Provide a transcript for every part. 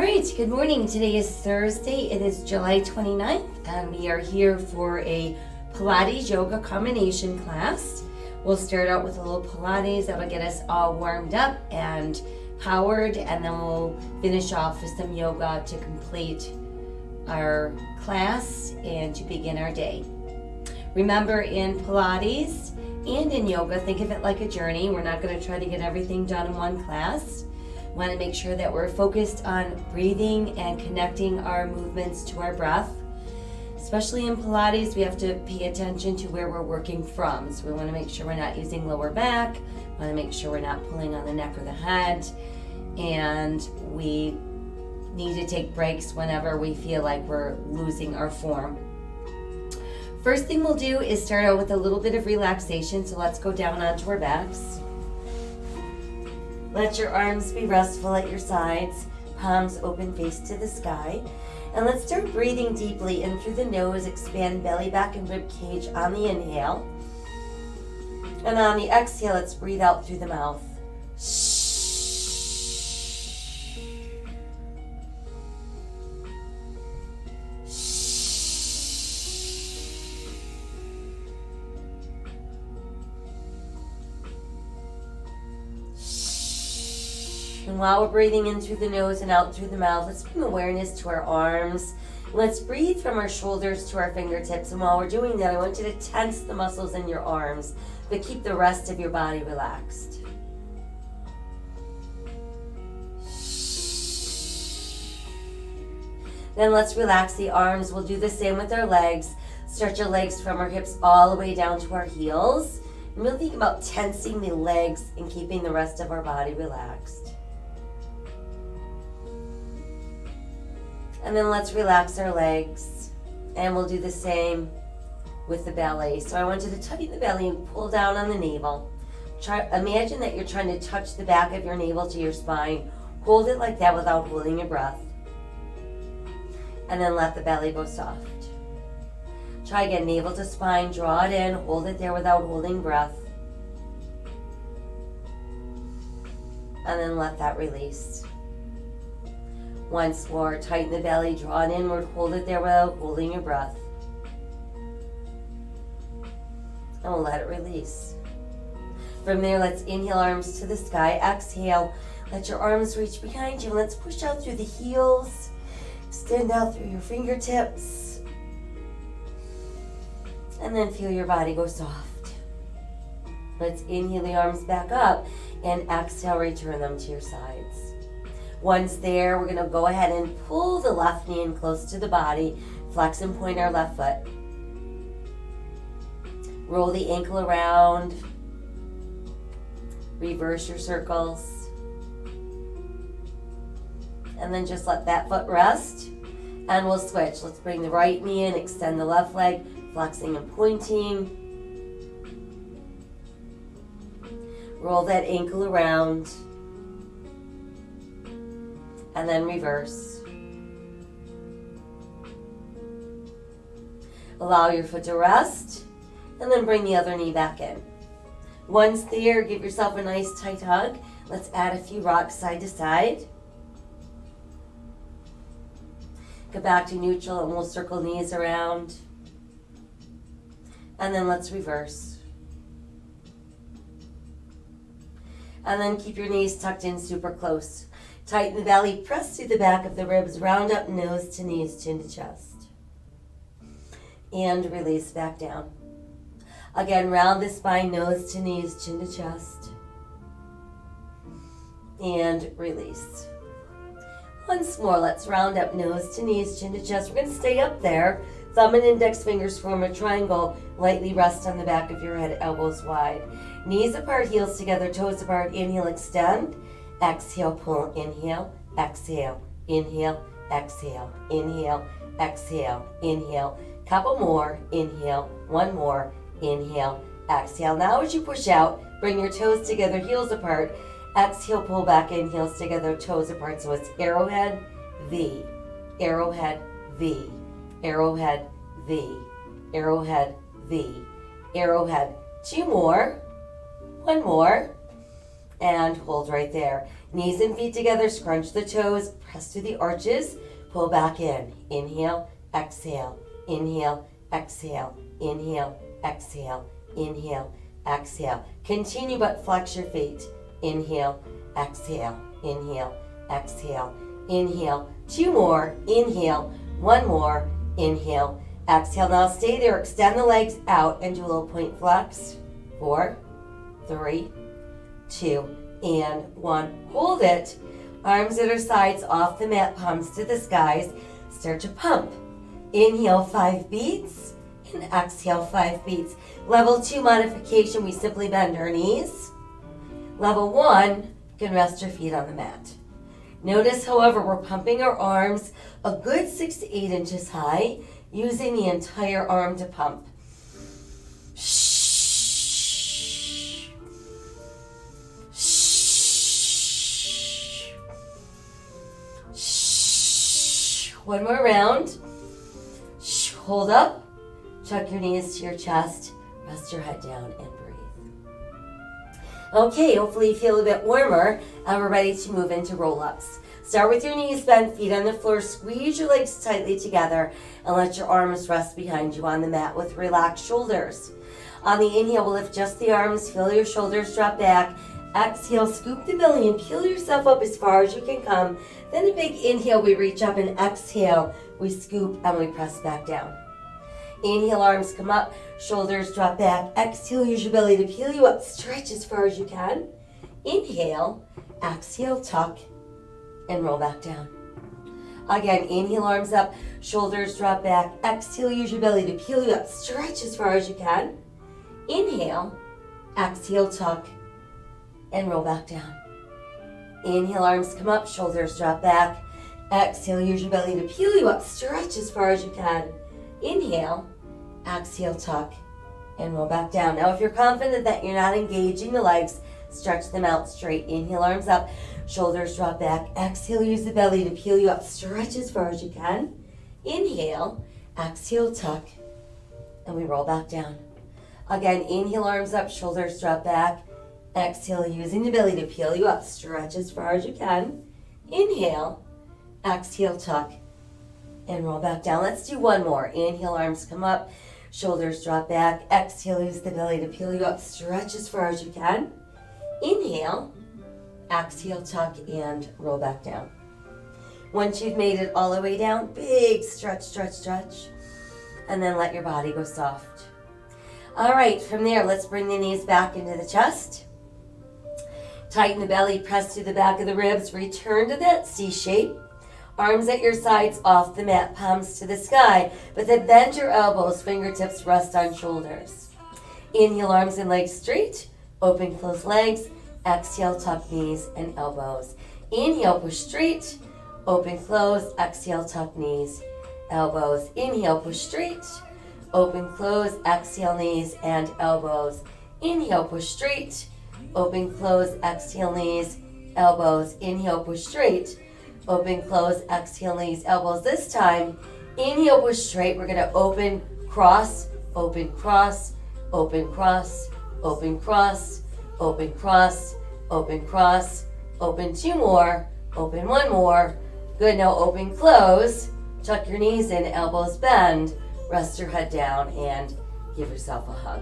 right, good morning. Today is Thursday. It is July 29th, and we are here for a Pilates yoga combination class. We'll start out with a little Pilates that'll get us all warmed up and powered, and then we'll finish off with some yoga to complete our class and to begin our day. Remember, in Pilates and in yoga, think of it like a journey. We're not going to try to get everything done in one class. Want to make sure that we're focused on breathing and connecting our movements to our breath. Especially in Pilates, we have to pay attention to where we're working from. So we want to make sure we're not using lower back. We want to make sure we're not pulling on the neck or the head. And we need to take breaks whenever we feel like we're losing our form. First thing we'll do is start out with a little bit of relaxation. So let's go down onto our backs. Let your arms be restful at your sides, palms open, face to the sky. And let's start breathing deeply in through the nose, expand belly, back, and rib cage on the inhale. And on the exhale, let's breathe out through the mouth. And while we're breathing in through the nose and out through the mouth, let's bring awareness to our arms. Let's breathe from our shoulders to our fingertips. And while we're doing that, I want you to tense the muscles in your arms, but keep the rest of your body relaxed. Then let's relax the arms. We'll do the same with our legs. Stretch our legs from our hips all the way down to our heels. And we'll think about tensing the legs and keeping the rest of our body relaxed. And then let's relax our legs, and we'll do the same with the belly. So I want you to tighten the belly and pull down on the navel. Imagine that you're trying to touch the back of your navel to your spine. Hold it like that without holding your breath. And then let the belly go soft. Try again, navel to spine, draw it in, hold it there without holding breath. And then let that release. Once more, tighten the belly, draw it inward, hold it there without holding your breath. And we'll let it release. From there, let's inhale, arms to the sky. Exhale, let your arms reach behind you. Let's push out through the heels. Extend out through your fingertips. And then feel your body go soft. Let's inhale the arms back up and exhale, return them to your sides. Once there, we're going to go ahead and pull the left knee in close to the body. Flex and point our left foot. Roll the ankle around. Reverse your circles. And then just let that foot rest. And we'll switch. Let's bring the right knee in, extend the left leg, flexing and pointing. Roll that ankle around. And then reverse. Allow your foot to rest, and then bring the other knee back in. Once there, give yourself a nice tight hug. Let's add a few rocks side to side. Go back to neutral, and we'll circle knees around. And then let's reverse. And then keep your knees tucked in super close. Tighten the belly, press through the back of the ribs, round up nose to knees, chin to chest. And release back down. Again, round the spine, nose to knees, chin to chest. And release. Once more, let's round up nose to knees, chin to chest. We're going to stay up there. Thumb and index fingers form a triangle. Lightly rest on the back of your head, elbows wide. Knees apart, heels together, toes apart. Inhale, extend. Exhale, pull, inhale, exhale, inhale, exhale, inhale, exhale, inhale. Couple more, inhale, one more, inhale, exhale. Now as you push out, bring your toes together, heels apart. Exhale, pull back in, heels together, toes apart. So it's arrowhead, V, arrowhead, V, arrowhead, V, arrowhead, V, arrowhead. Two more, one more. and hold right there. Knees and feet together, scrunch the toes, press through the arches, pull back in. Inhale, exhale, inhale, exhale, inhale, exhale, inhale, exhale. Continue, but flex your feet. Inhale, exhale, inhale, exhale, inhale. 2 more, inhale, 1 more, inhale, exhale. Now stay there, extend the legs out and do a little point flex. 4, 3, 2, and 1. Hold it. Arms at our sides, off the mat, palms to the skies. Start to pump. Inhale 5 beats and exhale 5 beats. Level 2 modification, we simply bend our knees. Level 1, you can rest your feet on the mat. Notice, however, we're pumping our arms a good 6 to 8 inches high, using the entire arm to pump. One more round. Hold up. Tuck your knees to your chest. Rest your head down and breathe. Okay, hopefully you feel a bit warmer and we're ready to move into roll-ups. Start with your knees bent, feet on the floor. Squeeze your legs tightly together and let your arms rest behind you on the mat with relaxed shoulders. On the inhale, we'll lift just the arms. Feel your shoulders drop back. Exhale, scoop the belly and peel yourself up as far as you can come. Then a big inhale, we reach up, and exhale, we scoop and we press back down. Inhale, arms come up, shoulders drop back. Exhale, use your belly to peel you up. Stretch as far as you can. Inhale, exhale, tuck, and roll back down. Again, inhale, arms up, shoulders drop back. Exhale, use your belly to peel you up. Stretch as far as you can. Inhale, exhale, tuck, and roll back down. Inhale, arms come up, shoulders drop back. Exhale, use your belly to peel you up. Stretch as far as you can. Inhale, exhale, tuck, and roll back down. Now, if you're confident that you're not engaging the legs, stretch them out straight. Inhale, arms up, shoulders drop back. Exhale, use the belly to peel you up. Stretch as far as you can. Inhale, exhale, tuck, and we roll back down. Again, inhale, arms up, shoulders drop back. Exhale, using the belly to peel you up. Stretch as far as you can. Inhale, exhale, tuck, and roll back down. Let's do one more. Inhale, arms come up, shoulders drop back. Exhale, use the belly to peel you up. Stretch as far as you can. Inhale, exhale, tuck, and roll back down. Once you've made it all the way down, big stretch, stretch, stretch, and then let your body go soft. All right, from there, let's bring the knees back into the chest. Tighten the belly, press through the back of the ribs, return to that C shape. Arms at your sides, off the mat, palms to the sky. But then bend your elbows, fingertips rest on shoulders. Inhale, arms and legs straight. Open, close legs. Exhale, tuck knees and elbows. Inhale, push straight. Open, close. Exhale, tuck knees, elbows. Inhale, push straight. Open, close. Exhale, knees and elbows. Inhale, push straight. Open, close, exhale, knees, elbows. Inhale, push straight. Open, close, exhale, knees, elbows. This time, inhale, push straight. We're going to open, cross, open, cross, open, cross, open, cross, open, cross, open, cross, open 2 more, open 1 more. Good, now open, close. Tuck your knees in, elbows bend. Rest your head down and give yourself a hug.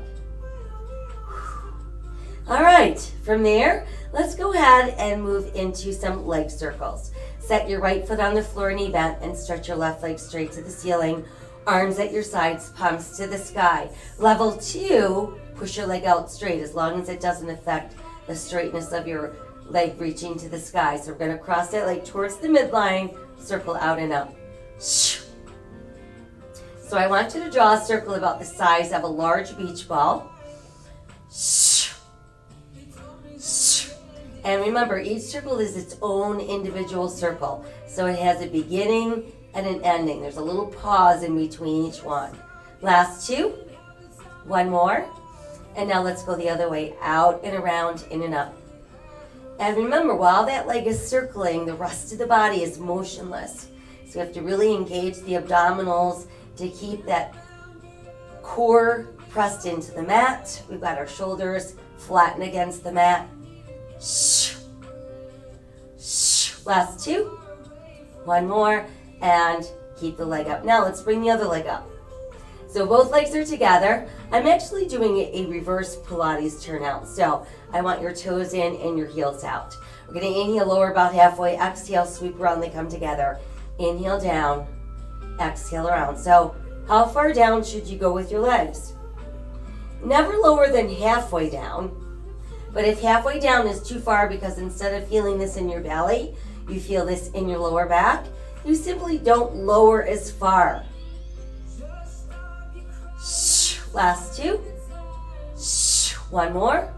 All right, from there, let's go ahead and move into some leg circles. Set your right foot on the floor, knee bent, and stretch your left leg straight to the ceiling. Arms at your sides, palms to the sky. Level 2, push your leg out straight as long as it doesn't affect the straightness of your leg reaching to the sky. So we're going to cross that leg towards the midline, circle out and up. So I want you to draw a circle about the size of a large beach ball. And remember, each circle is its own individual circle. So it has a beginning and an ending. There's a little pause in between each one. Last 2. 1 more. And now let's go the other way, out and around, in and up. And remember, while that leg is circling, the rest of the body is motionless. So we have to really engage the abdominals to keep that core pressed into the mat. We've got our shoulders flattened against the mat. Last two. One more, and keep the leg up. Now let's bring the other leg up. So both legs are together. I'm actually doing a reverse Pilates turnout. So I want your toes in and your heels out. We're gonna inhale, lower about halfway, exhale, sweep around, they come together. Inhale down, exhale around. So how far down should you go with your legs? Never lower than halfway down. But if halfway down is too far, because instead of feeling this in your belly, you feel this in your lower back, you simply don't lower as far. Last two. One more.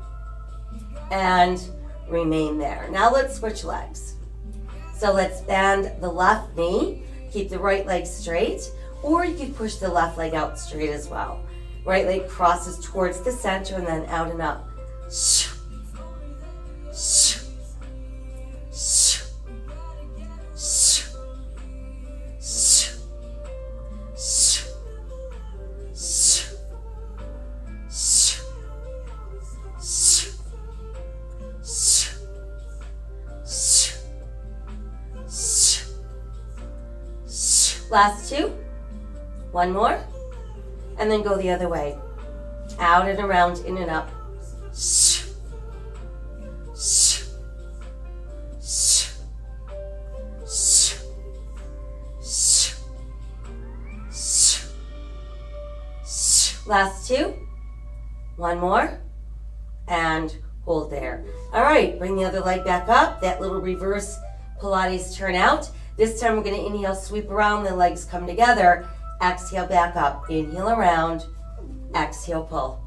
And remain there. Now let's switch legs. So let's bend the left knee, keep the right leg straight, or you can push the left leg out straight as well. Right leg crosses towards the center and then out and up. Last two. One more. And then go the other way. Out and around, in and up. Last two. One more. And hold there. All right, bring the other leg back up. That little reverse Pilates turnout. This time we're going to inhale, sweep around, the legs come together. Exhale, back up. Inhale around. Exhale, pull.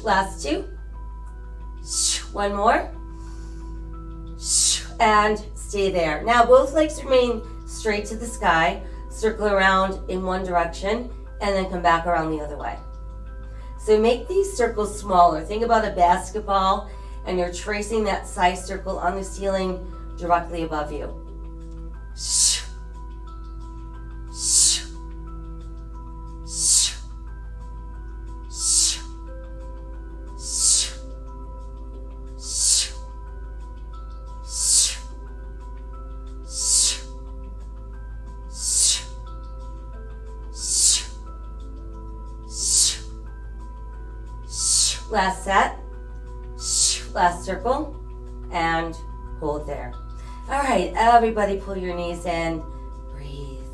Last two. One more. And stay there. Now both legs remain straight to the sky. Circle around in one direction and then come back around the other way. So make these circles smaller. Think about a basketball and you're tracing that size circle on the ceiling directly above you. Last set, last circle, and hold there. All right, everybody pull your knees in, breathe.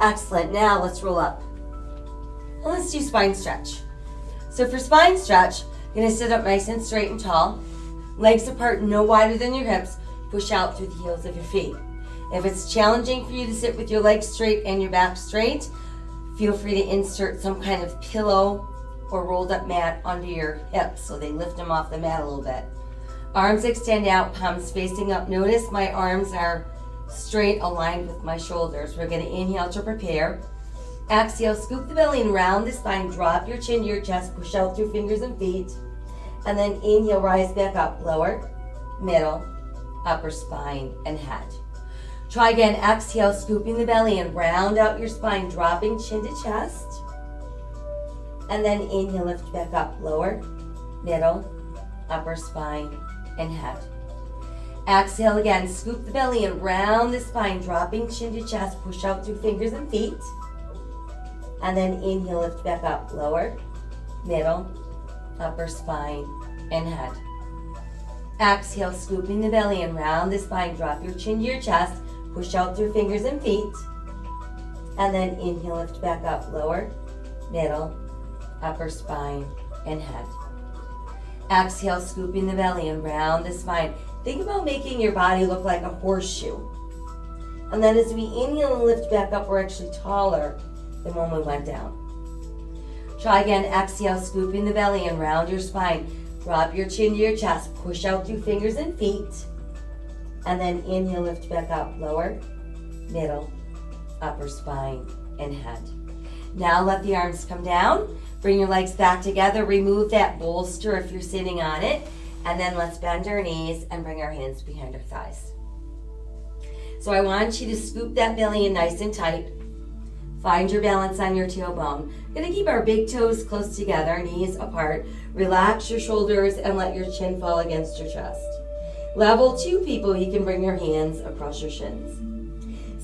Excellent, now let's roll up. And let's do spine stretch. So for spine stretch, you're gonna sit up nice and straight and tall, legs apart no wider than your hips, push out through the heels of your feet. If it's challenging for you to sit with your legs straight and your back straight, feel free to insert some kind of pillow or rolled up mat under your hips so they lift them off the mat a little bit. Arms extend out, palms facing up. Notice my arms are straight, aligned with my shoulders. We're going to inhale to prepare. Exhale, scoop the belly and round the spine. Drop your chin to your chest, push out through fingers and feet. And then inhale, rise back up, lower, middle, upper spine, and head. Try again, exhale, scooping the belly and round out your spine, dropping chin to chest. And then inhale, lift back up, lower, middle, upper spine, and head. Exhale again, scoop the belly and round the spine, dropping chin to chest, push out through fingers and feet. And then inhale, lift back up, lower, middle, upper spine, and head. Exhale, scooping the belly and round the spine, drop your chin to your chest, push out through fingers and feet. And then inhale, lift back up, lower, middle, upper spine, and head. Exhale, scooping the belly and round the spine. Think about making your body look like a horseshoe. And then as we inhale and lift back up, we're actually taller than when we went down. Try again, exhale, scooping the belly and round your spine. Drop your chin to your chest, push out through fingers and feet. And then inhale, lift back up, lower, middle, upper spine, and head. Now let the arms come down. Bring your legs back together. Remove that bolster if you're sitting on it. And then let's bend our knees and bring our hands behind our thighs. So I want you to scoop that belly in nice and tight. Find your balance on your tailbone. We're gonna keep our big toes close together, knees apart. Relax your shoulders and let your chin fall against your chest. Level 2 people, you can bring your hands across your shins.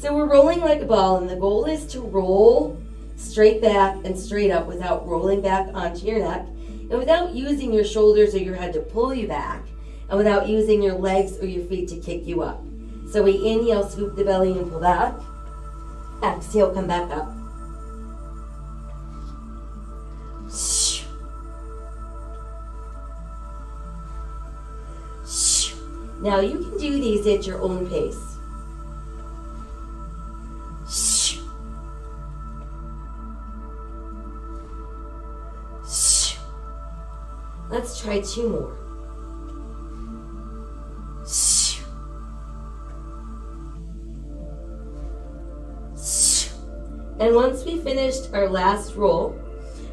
So we're rolling like a ball, and the goal is to roll straight back and straight up without rolling back onto your neck, and without using your shoulders or your head to pull you back, and without using your legs or your feet to kick you up. So we inhale, scoop the belly and pull back. Exhale, come back up. Now you can do these at your own pace. Let's try 2 more. And once we finished our last roll,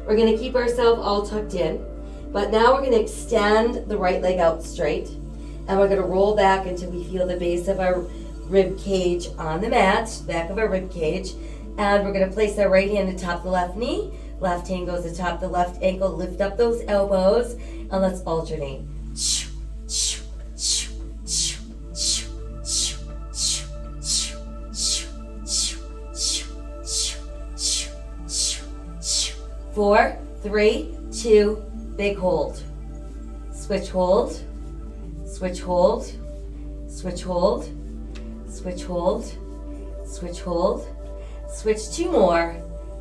we're going to keep ourselves all tucked in. But now we're going to extend the right leg out straight. And we're going to roll back until we feel the base of our rib cage on the mat, back of our rib cage. And we're going to place our right hand atop the left knee. Left hand goes atop the left ankle. Lift up those elbows. And let's alternate. 4, 3, 2, big hold. Switch hold. Switch hold. Switch hold. Switch hold. Switch hold. Switch 2 more.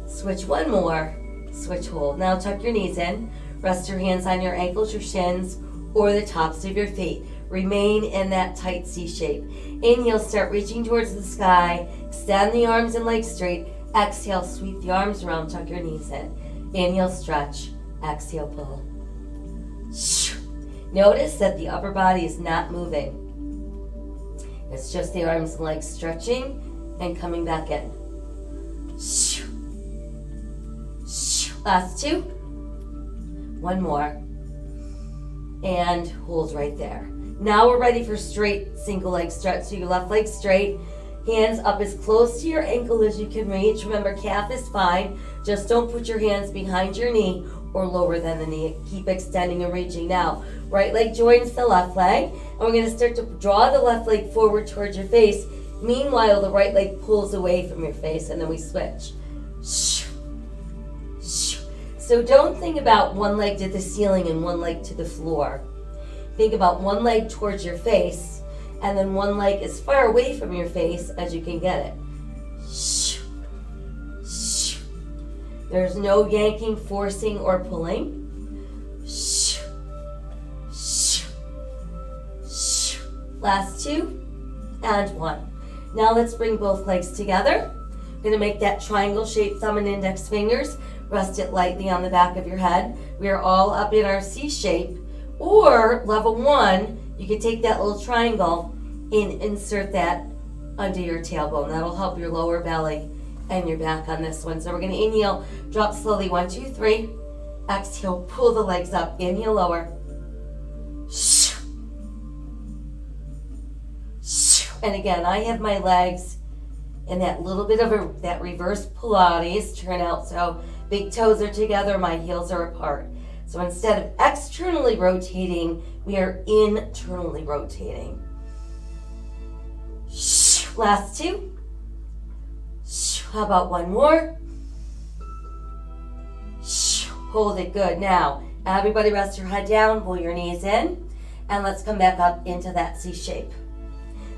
Switch 1 more. Switch hold. Now tuck your knees in. Rest your hands on your ankles, your shins, or the tops of your feet. Remain in that tight C shape. Inhale, start reaching towards the sky. Extend the arms and legs straight. Exhale, sweep the arms around, tuck your knees in. Inhale, stretch. Exhale, pull. Notice that the upper body is not moving. It's just the arms and legs stretching and coming back in. Last 2. 1 more. And hold right there. Now we're ready for straight single leg stretch. So your left leg straight, hands up as close to your ankle as you can reach. Remember, calf is fine. Just don't put your hands behind your knee or lower than the knee. Keep extending and reaching. Now, right leg joins the left leg. And we're going to start to draw the left leg forward towards your face. Meanwhile, the right leg pulls away from your face, and then we switch. So don't think about one leg to the ceiling and one leg to the floor. Think about one leg towards your face, and then one leg as far away from your face as you can get it. There's no yanking, forcing, or pulling. Last 2, and 1. Now let's bring both legs together. We're going to make that triangle shape, thumb and index fingers. Rest it lightly on the back of your head. We are all up in our C shape. Or level 1, you can take that little triangle and insert that under your tailbone. That'll help your lower belly and your back on this one. So we're going to inhale, drop slowly, 1, 2, 3. Exhale, pull the legs up. Inhale, lower. And again, I have my legs in that little bit of that reverse Pilates turnout. So big toes are together, my heels are apart. So instead of externally rotating, we are internally rotating. Last 2. How about 1 more? Hold it good. Now, everybody rest your head down, pull your knees in, and let's come back up into that C shape.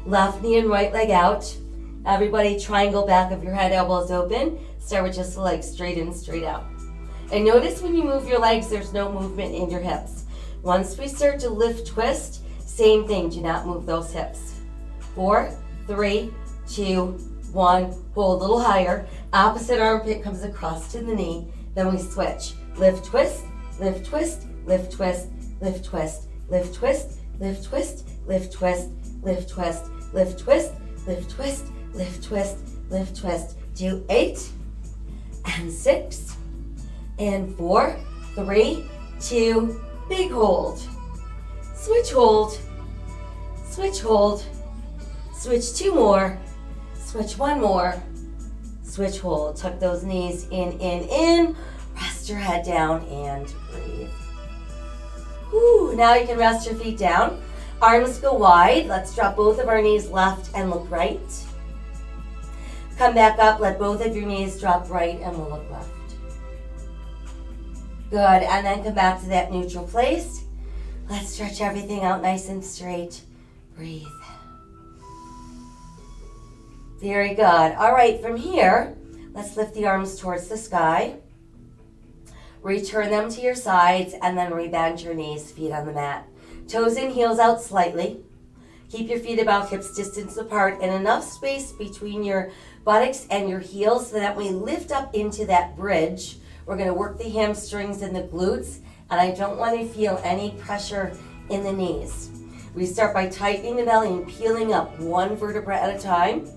Left knee and right leg out. Everybody triangle back of your head, elbows open. Start with just the legs straight in, straight out. And notice when you move your legs, there's no movement in your hips. Once we start to lift, twist, same thing, do not move those hips. 4, 3, 2, 1, hold a little higher. Opposite armpit comes across to the knee. Then we switch. Lift, twist, lift, twist, lift, twist, lift, twist, lift, twist, lift, twist, lift, twist, lift, twist, lift, twist, lift, twist, lift, twist, lift, twist. Do 8 and 6 and 4, 3, 2, big hold. Switch hold, switch hold, switch 2 more, Switch one more. Switch hold. Tuck those knees in. Rest your head down and breathe. Whew. Now you can rest your feet down. Arms go wide. Let's drop both of our knees left and look right. Come back up. Let both of your knees drop right and we'll look left. Good. And then come back to that neutral place. Let's stretch everything out nice and straight. Breathe. Very good. All right, from here, let's lift the arms towards the sky. Return them to your sides and then rebend your knees, feet on the mat. Toes in, heels out slightly. Keep your feet about hips distance apart and enough space between your buttocks and your heels so that when we lift up into that bridge, we're going to work the hamstrings and the glutes, and I don't want to feel any pressure in the knees. We start by tightening the belly and peeling up one vertebra at a time.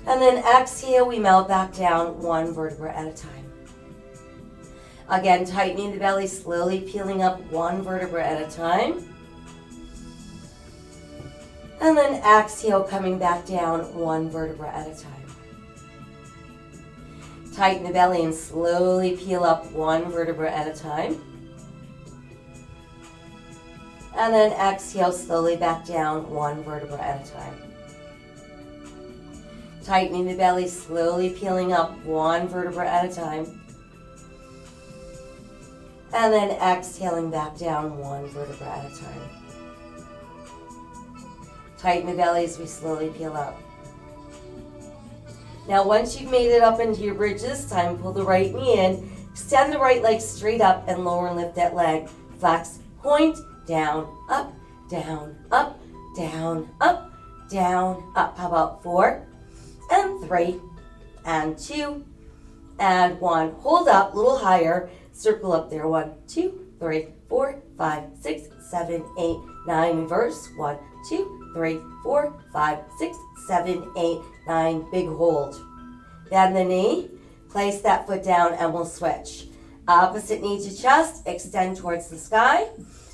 And then exhale, we melt back down one vertebra at a time. Again, tightening the belly, slowly peeling up one vertebra at a time. And then exhale, coming back down one vertebra at a time. Tighten the belly and slowly peel up one vertebra at a time. And then exhale, slowly back down one vertebra at a time. Tightening the belly, slowly peeling up one vertebra at a time. And then exhaling back down one vertebra at a time. Tighten the belly as we slowly peel up. Now once you've made it up into your bridge this time, pull the right knee in, extend the right leg straight up and lower and lift that leg. Flex, point, down, up, down, up, down, up, down, up. How about 4 and 3 and 2 and 1. Hold up, a little higher. Circle up there. 1, 2, 3, 4, 5, 6, 7, 8, 9. Reverse. 1, 2, 3, 4, 5, 6, 7, 8, 9. Big hold. Bend the knee. Place that foot down and we'll switch. Opposite knee to chest. Extend towards the sky.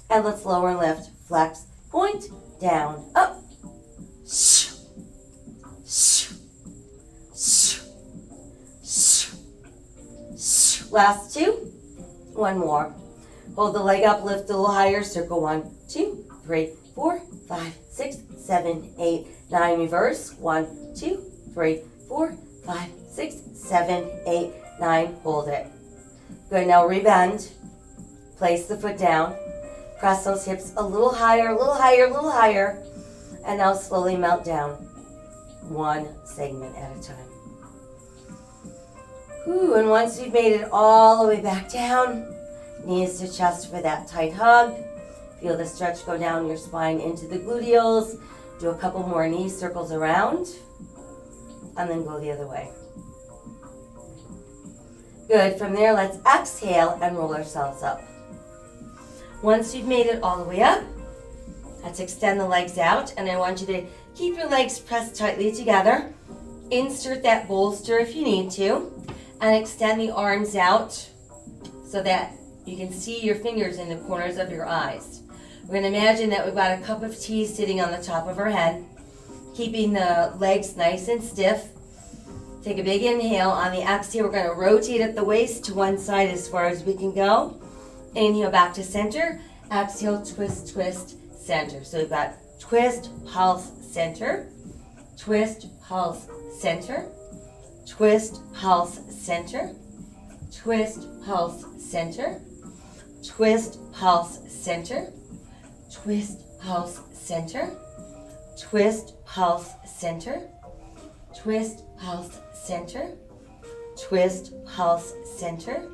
And let's lower and lift. Flex. Point. Down. Up. Last 2. 1 more. Hold the leg up, lift a little higher. Circle 1, 2, 3, 4, 5, 6, 7, 8, 9. Reverse. 1, 2, 3, 4, 5, 6, 7, 8, 9. Hold it. Good. Now rebend. Place the foot down. Press those hips a little higher, a little higher, a little higher. And now slowly melt down. One segment at a time. Whew, and once you've made it all the way back down, knees to chest for that tight hug. Feel the stretch go down your spine into the gluteals. Do a couple more knee circles around, and then go the other way. Good. From there, let's exhale and roll ourselves up. Once you've made it all the way up, let's extend the legs out, and I want you to keep your legs pressed tightly together. Insert that bolster if you need to. And extend the arms out so that you can see your fingers in the corners of your eyes. We're going to imagine that we've got a cup of tea sitting on the top of our head, keeping the legs nice and stiff. Take a big inhale. On the exhale, we're going to rotate at the waist to one side as far as we can go. Inhale back to center. Exhale, twist, twist, center. So we've got twist, pulse, center. Twist, pulse, center. Twist, pulse, center. Twist, pulse, center. Twist, pulse, center. Twist, pulse, center. Twist, pulse, center. Twist, pulse, center. Twist, pulse, center.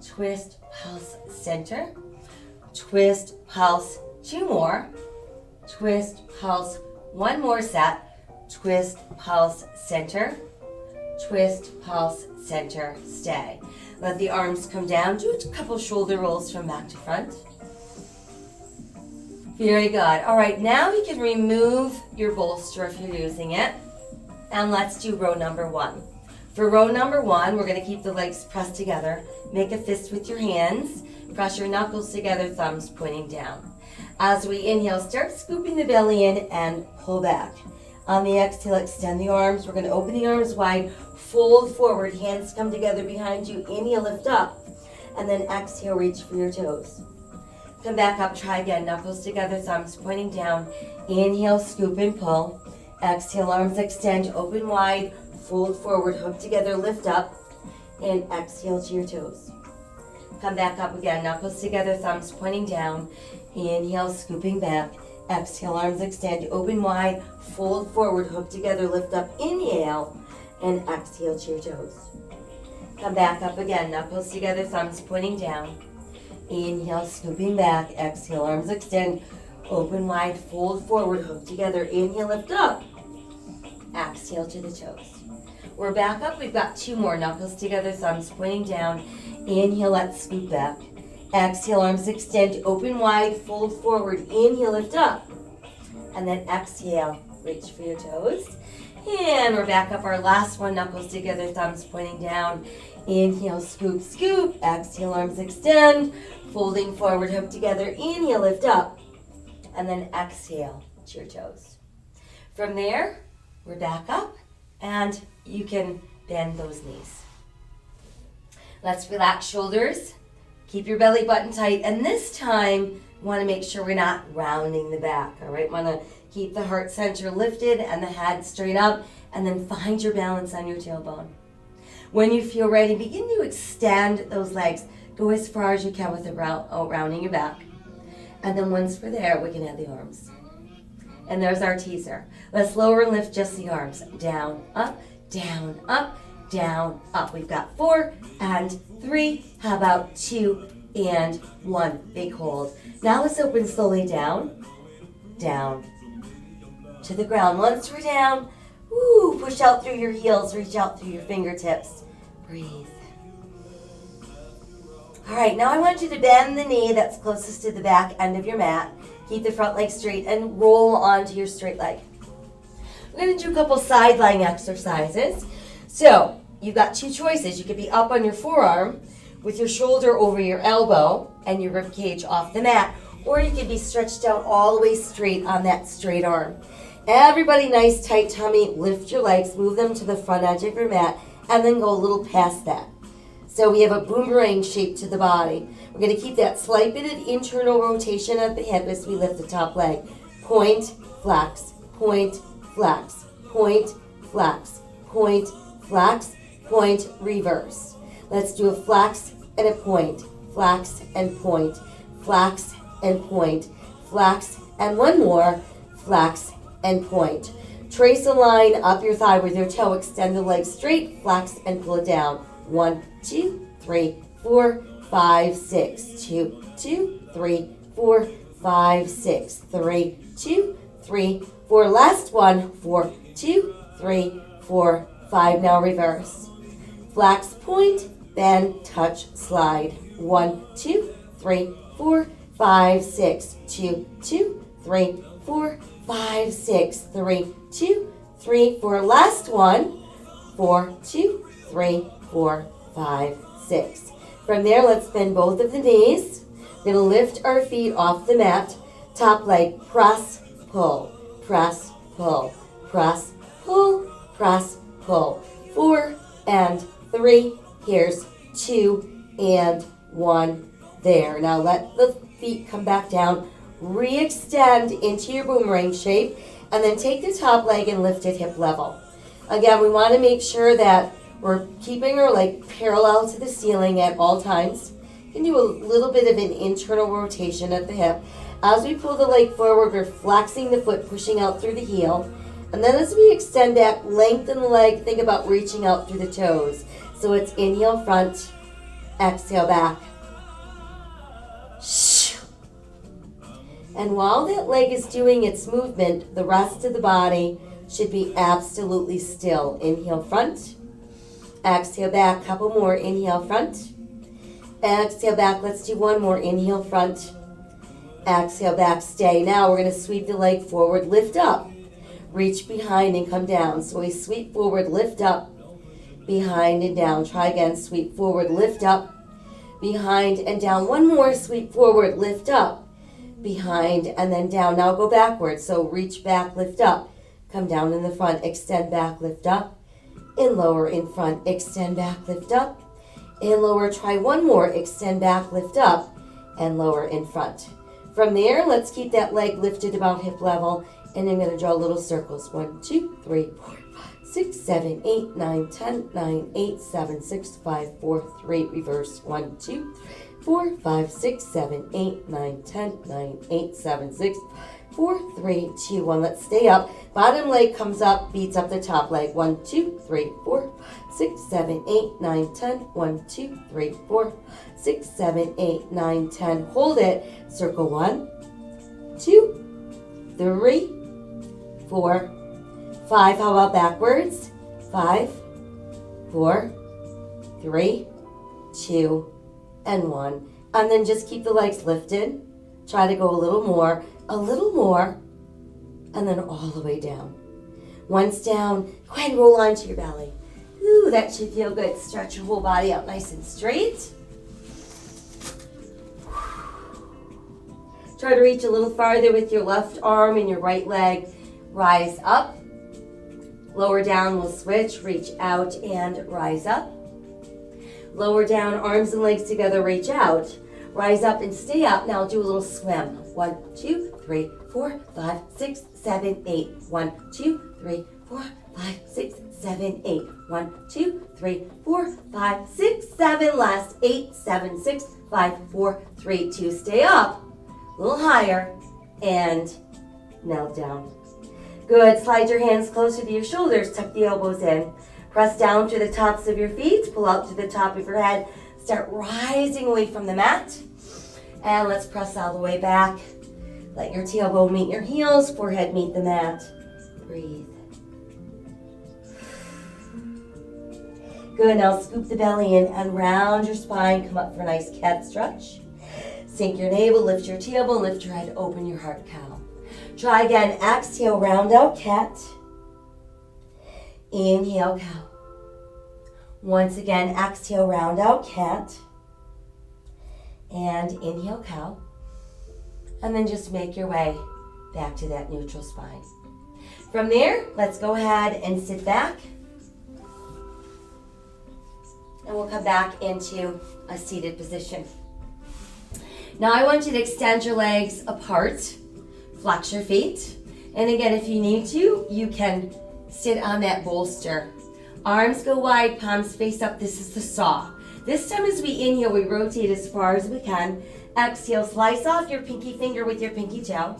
Twist, pulse, center. Twist, pulse, 2 more. Twist, pulse, 1 more set. Twist, pulse, center. Twist, pulse, center, stay. Let the arms come down. Do a couple shoulder rolls from back to front. Very good. All right, now you can remove your bolster if you're using it. And let's do row number 1. For row number 1, we're going to keep the legs pressed together. Make a fist with your hands. Press your knuckles together, thumbs pointing down. As we inhale, start scooping the belly in and pull back. On the exhale, extend the arms. We're going to open the arms wide, fold forward, hands come together behind you. Inhale, lift up, and then exhale, reach for your toes. Come back up, try again. Knuckles together, thumbs pointing down. Inhale, scoop and pull. Exhale, arms extend, open wide, fold forward, hook together, lift up, and exhale to your toes. Come back up again, knuckles together, thumbs pointing down. Inhale, scooping back. Exhale, arms extend, open wide, fold forward, hook together, lift up, inhale, and exhale to your toes. Come back up again, knuckles together, thumbs pointing down. Inhale, scooping back. Exhale, arms extend, open wide, fold forward, hook together, inhale, lift up. Exhale to the toes. We're back up, we've got two more, knuckles together, thumbs pointing down. Inhale, let's scoop back. Exhale, arms extend, open wide, fold forward, inhale, lift up. And then exhale, reach for your toes. And we're back up, our last one, knuckles together, thumbs pointing down. Inhale, scoop, scoop. Exhale, arms extend, folding forward, hook together, inhale, lift up. And then exhale to your toes. From there, we're back up, and you can bend those knees. Let's relax shoulders. Keep your belly button tight, and this time, you want to make sure we're not rounding the back, all right? Want to keep the heart center lifted and the head straight up, and then find your balance on your tailbone. When you feel ready, begin to extend those legs. Go as far as you can with rounding your back. And then once we're there, we can add the arms. And there's our teaser. Let's lower and lift just the arms. Down, up, down, up, down, up. We've got 4 and 3. How about 2 and 1? Big hold. Now let's open slowly down, down to the ground. Once we're down, push out through your heels, reach out through your fingertips. Breathe. All right, now I want you to bend the knee that's closest to the back end of your mat. Keep the front leg straight and roll onto your straight leg. We're going to do a couple side lying exercises. So you've got two choices. You could be up on your forearm with your shoulder over your elbow and your rib cage off the mat, or you could be stretched out all the way straight on that straight arm. Everybody, nice tight tummy. Lift your legs, move them to the front edge of your mat, and then go a little past that. So we have a boomerang shape to the body. We're going to keep that slight bit of internal rotation at the hip as we lift the top leg. Point, flex, point, flex, point, flex, point, flex, point, reverse. Let's do a flex and a point, flex and point, flex and point, flex, and one more, flex and point. Trace a line up your thigh with your toe, extend the leg straight, flex and pull it down. 1, 2, 3, 4, 5, 6. 2, 2, 3, 4, 5, 6. 3, 2, 3, 4. Last one. 4, 2, 3, 4, 5. Now reverse. Flex, point, bend, touch, slide. 1, 2, 3, 4, 5, 6. 2, 2, 3, 4, 5, 6. 3, 2, 3, 4. Last one. 4, 2, 3, 4, 5, 6. From there, let's bend both of the knees. We're going to lift our feet off the mat. Top leg, press, pull, press, pull, press, pull, press, pull. 4 and 3. Here's 2 and 1. There. Now let the feet come back down. Re-extend into your boomerang shape. And then take the top leg and lift it hip level. Again, we want to make sure that we're keeping our leg parallel to the ceiling at all times. You can do a little bit of an internal rotation at the hip. As we pull the leg forward, we're flexing the foot, pushing out through the heel. And then as we extend back, lengthen the leg, think about reaching out through the toes. So it's inhale front, exhale back. And while that leg is doing its movement, the rest of the body should be absolutely still. Inhale front, exhale back. Couple more. Inhale front, exhale back. Let's do one more. Inhale front, exhale back. Stay. Now we're going to sweep the leg forward, lift up, reach behind and come down. So we sweep forward, lift up, behind and down. Try again. Sweep forward, lift up, behind and down. One more. Sweep forward, lift up, behind and then down. Now go backwards. So reach back, lift up, Come down in the front, extend back, lift up, and lower in front, extend back, lift up, and lower. Try one more, extend back, lift up, and lower in front. From there, let's keep that leg lifted about hip level, and I'm going to draw little circles. 1, 2, 3, 4, 5, 6, 7, 8, 9, 10, 9, 8, 7, 6, 5, 4, 3, reverse. 1, 2, 3, 4, 5, 6, 7, 8, 9, 10, 9, 8, 7, 6, 4, 3, 2, 1. Let's stay up. Bottom leg comes up, beats up the top leg. 1, 2, 3, 4, 6, 7, 8, 9, 10. 1, 2, 3, 4, 6, 7, 8, 9, 10. Hold it. Circle 1, 2, 3, 4, 5. How about backwards? 5, 4, 3, 2, and 1. And then just keep the legs lifted. Try to go a little more, and then all the way down. Once down, go ahead and roll onto your belly. Ooh, that should feel good. Stretch your whole body out nice and straight. Try to reach a little farther with your left arm and your right leg. Rise up. Lower down, we'll switch. Reach out and rise up. Lower down, arms and legs together, reach out. Rise up and stay up. Now do a little swim. 1, 2, 3, 4, 5, 6, 7, 8. 1, 2, 3, 4, 5, 6, 7, 8. 1, 2, 3, 4, 5, 6, 7. Last 8, 7, 6, 5, 4, 3, 2. Stay up. A little higher. And now down. Good. Slide your hands closer to your shoulders. Tuck the elbows in. Press down to the tops of your feet. Pull out to the top of your head. Start rising away from the mat. And let's press all the way back. Let your tailbone meet your heels. Forehead meet the mat. Breathe. Good. Now scoop the belly in and round your spine. Come up for a nice cat stretch. Sink your navel. Lift your tailbone. Lift your head. Open your heart cow. Try again. Exhale. Round out cat. Inhale cow. Once again, exhale, round out cat. And inhale cow. And then just make your way back to that neutral spine. From there, let's go ahead and sit back. And we'll come back into a seated position. Now I want you to extend your legs apart. Flex your feet. And again, if you need to, you can sit on that bolster. Arms go wide, palms face up. This is the saw. This time as we inhale, we rotate as far as we can. Exhale, slice off your pinky finger with your pinky toe.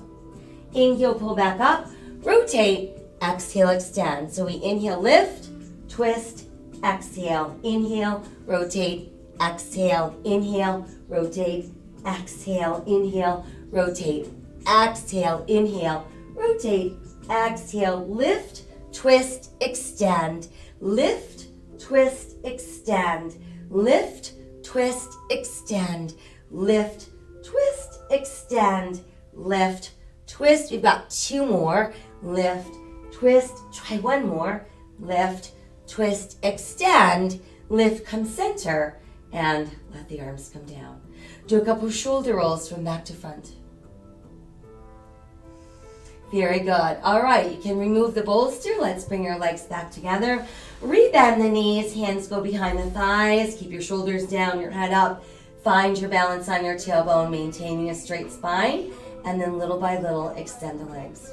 Inhale, pull back up. Rotate, exhale, extend. So we inhale, lift, twist, exhale. Inhale, rotate, exhale. Inhale, rotate, exhale. Inhale, rotate, exhale. Inhale, rotate, exhale. Lift, twist, extend. Lift, twist, extend. Lift, twist, extend. Lift, twist, extend. Lift, twist. We've got 2 more. Lift, twist. Try 1 more. Lift, twist, extend. Lift, come center. And let the arms come down. Do a couple shoulder rolls from back to front. Very good. All right, you can remove the bolster. Let's bring your legs back together. Rebend the knees, hands go behind the thighs. Keep your shoulders down, your head up. Find your balance on your tailbone, maintaining a straight spine. And then little by little, extend the legs.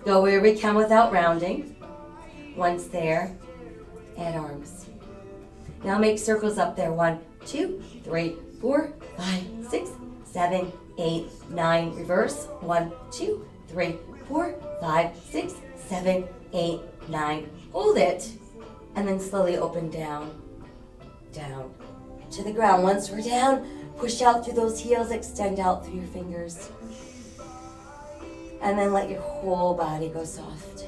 Go where we can without rounding. Once there, add arms. Now make circles up there. 1, 2, 3, 4, 5, 6, 7, 8, 9. Reverse. 1, 2, 3, 4, 5, 6, 7, 8, 9. Hold it. And then slowly open down, down to the ground. Once we're down, push out through those heels, extend out through your fingers. And then let your whole body go soft.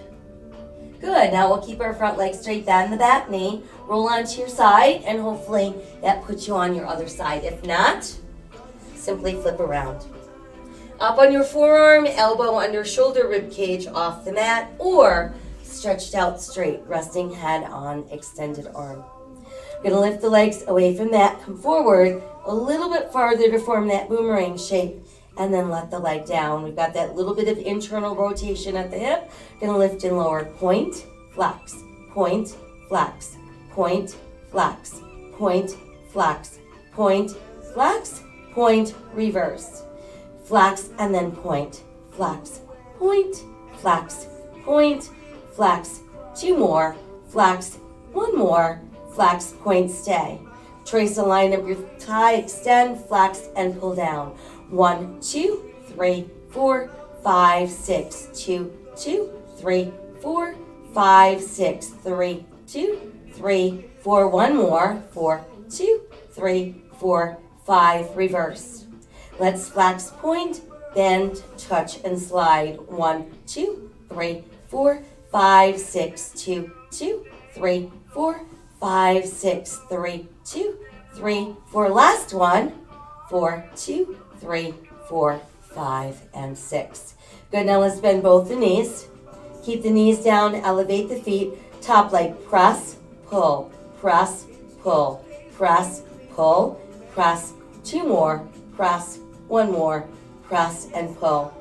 Good. Now we'll keep our front leg straight, bend the back knee, roll onto your side, and hopefully that puts you on your other side. If not, simply flip around. Up on your forearm, elbow under shoulder, rib cage off the mat, or stretched out straight, resting head on extended arm. We're going to lift the legs away from that, come forward a little bit farther to form that boomerang shape, and then let the leg down. We've got that little bit of internal rotation at the hip. Gonna lift and lower. Point, flex, point, flex, point, flex, point, flex, point, flex, point, reverse. Flex and then point, flex, point, flex, point, flex. 2 more, flex, 1 more, flex, point, stay. Trace a line of your thigh, extend, flex, and pull down. 1, 2, 3, 4, 5, 6, 2, 2, 3, 4, 5, 6, 3, 2, 3, 4, 1 more, 4, 2, 3, 4, 5, reverse. Let's flex, point, bend, touch, and slide. 1, 2, 3, 4, 5, 6, 2, 2, 3, 4, 5, 6, 3, 2, 3, 4. Last one. 4, 2, 3, 4, 5, and 6. Good, now let's bend both the knees. Keep the knees down, elevate the feet. Top leg, press, pull, press, pull, press, pull, press. 2 more, press, 1 more, press and pull.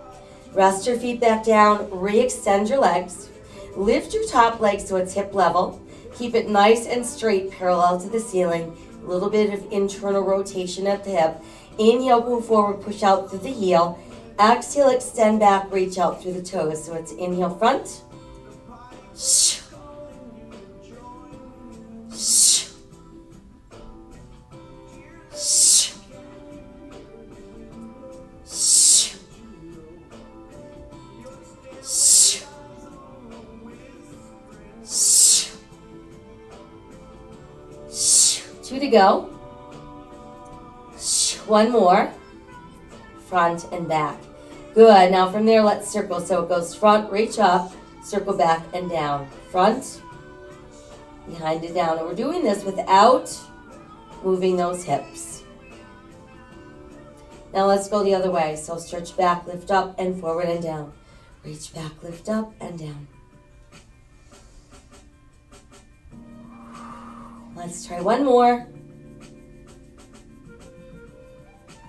Rest your feet back down, re-extend your legs. Lift your top leg so it's hip level. Keep it nice and straight, parallel to the ceiling. A little bit of internal rotation at the hip. Inhale, go forward, push out through the heel. Exhale, extend back, reach out through the toes. So it's inhale, front. Shh. Shh. Shh. Shh. Shh. Shh. Shh. 2 to go. Shh. 1 more. Front and back. Good. Now from there, let's circle. So it goes front, reach up, circle back and down. Front, behind and down. And we're doing this without moving those hips. Now let's go the other way. So stretch back, lift up, and forward and down. Reach back, lift up, and down. Let's try 1 more.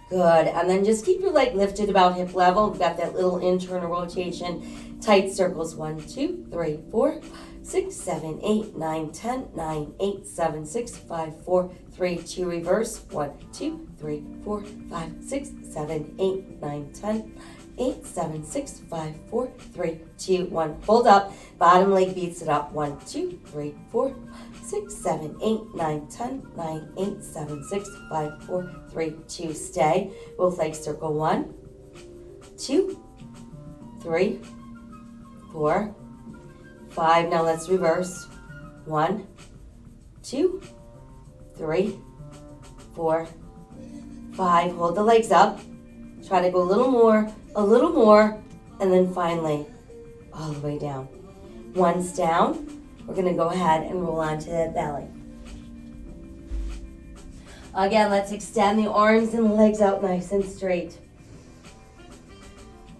Good, and then just keep your leg lifted about hip level. We've got that little internal rotation. Tight circles. 1, 2, 3, 4, 6, 7, 8, 9, 10, 9, 8, 7, 6, 5, 4, 3, 2, reverse. 1, 2, 3, 4, 5, 6, 7, 8, 9, 10, 8, 7, 6, 5, 4, 3, 2, 1. Hold up. Bottom leg beats it up. 1, 2, 3, 4, 6, 7, 8, 9, 10, 9, 8, 7, 6, 5, 4, 3, 2. Stay. Both legs circle. 1, 2, 3, 4, 5. Now let's reverse. 1, 2, 3, 4, 5. Hold the legs up. Try to go a little more, and then finally all the way down. Once down, we're going to go ahead and roll onto that belly. Again, let's extend the arms and the legs out nice and straight.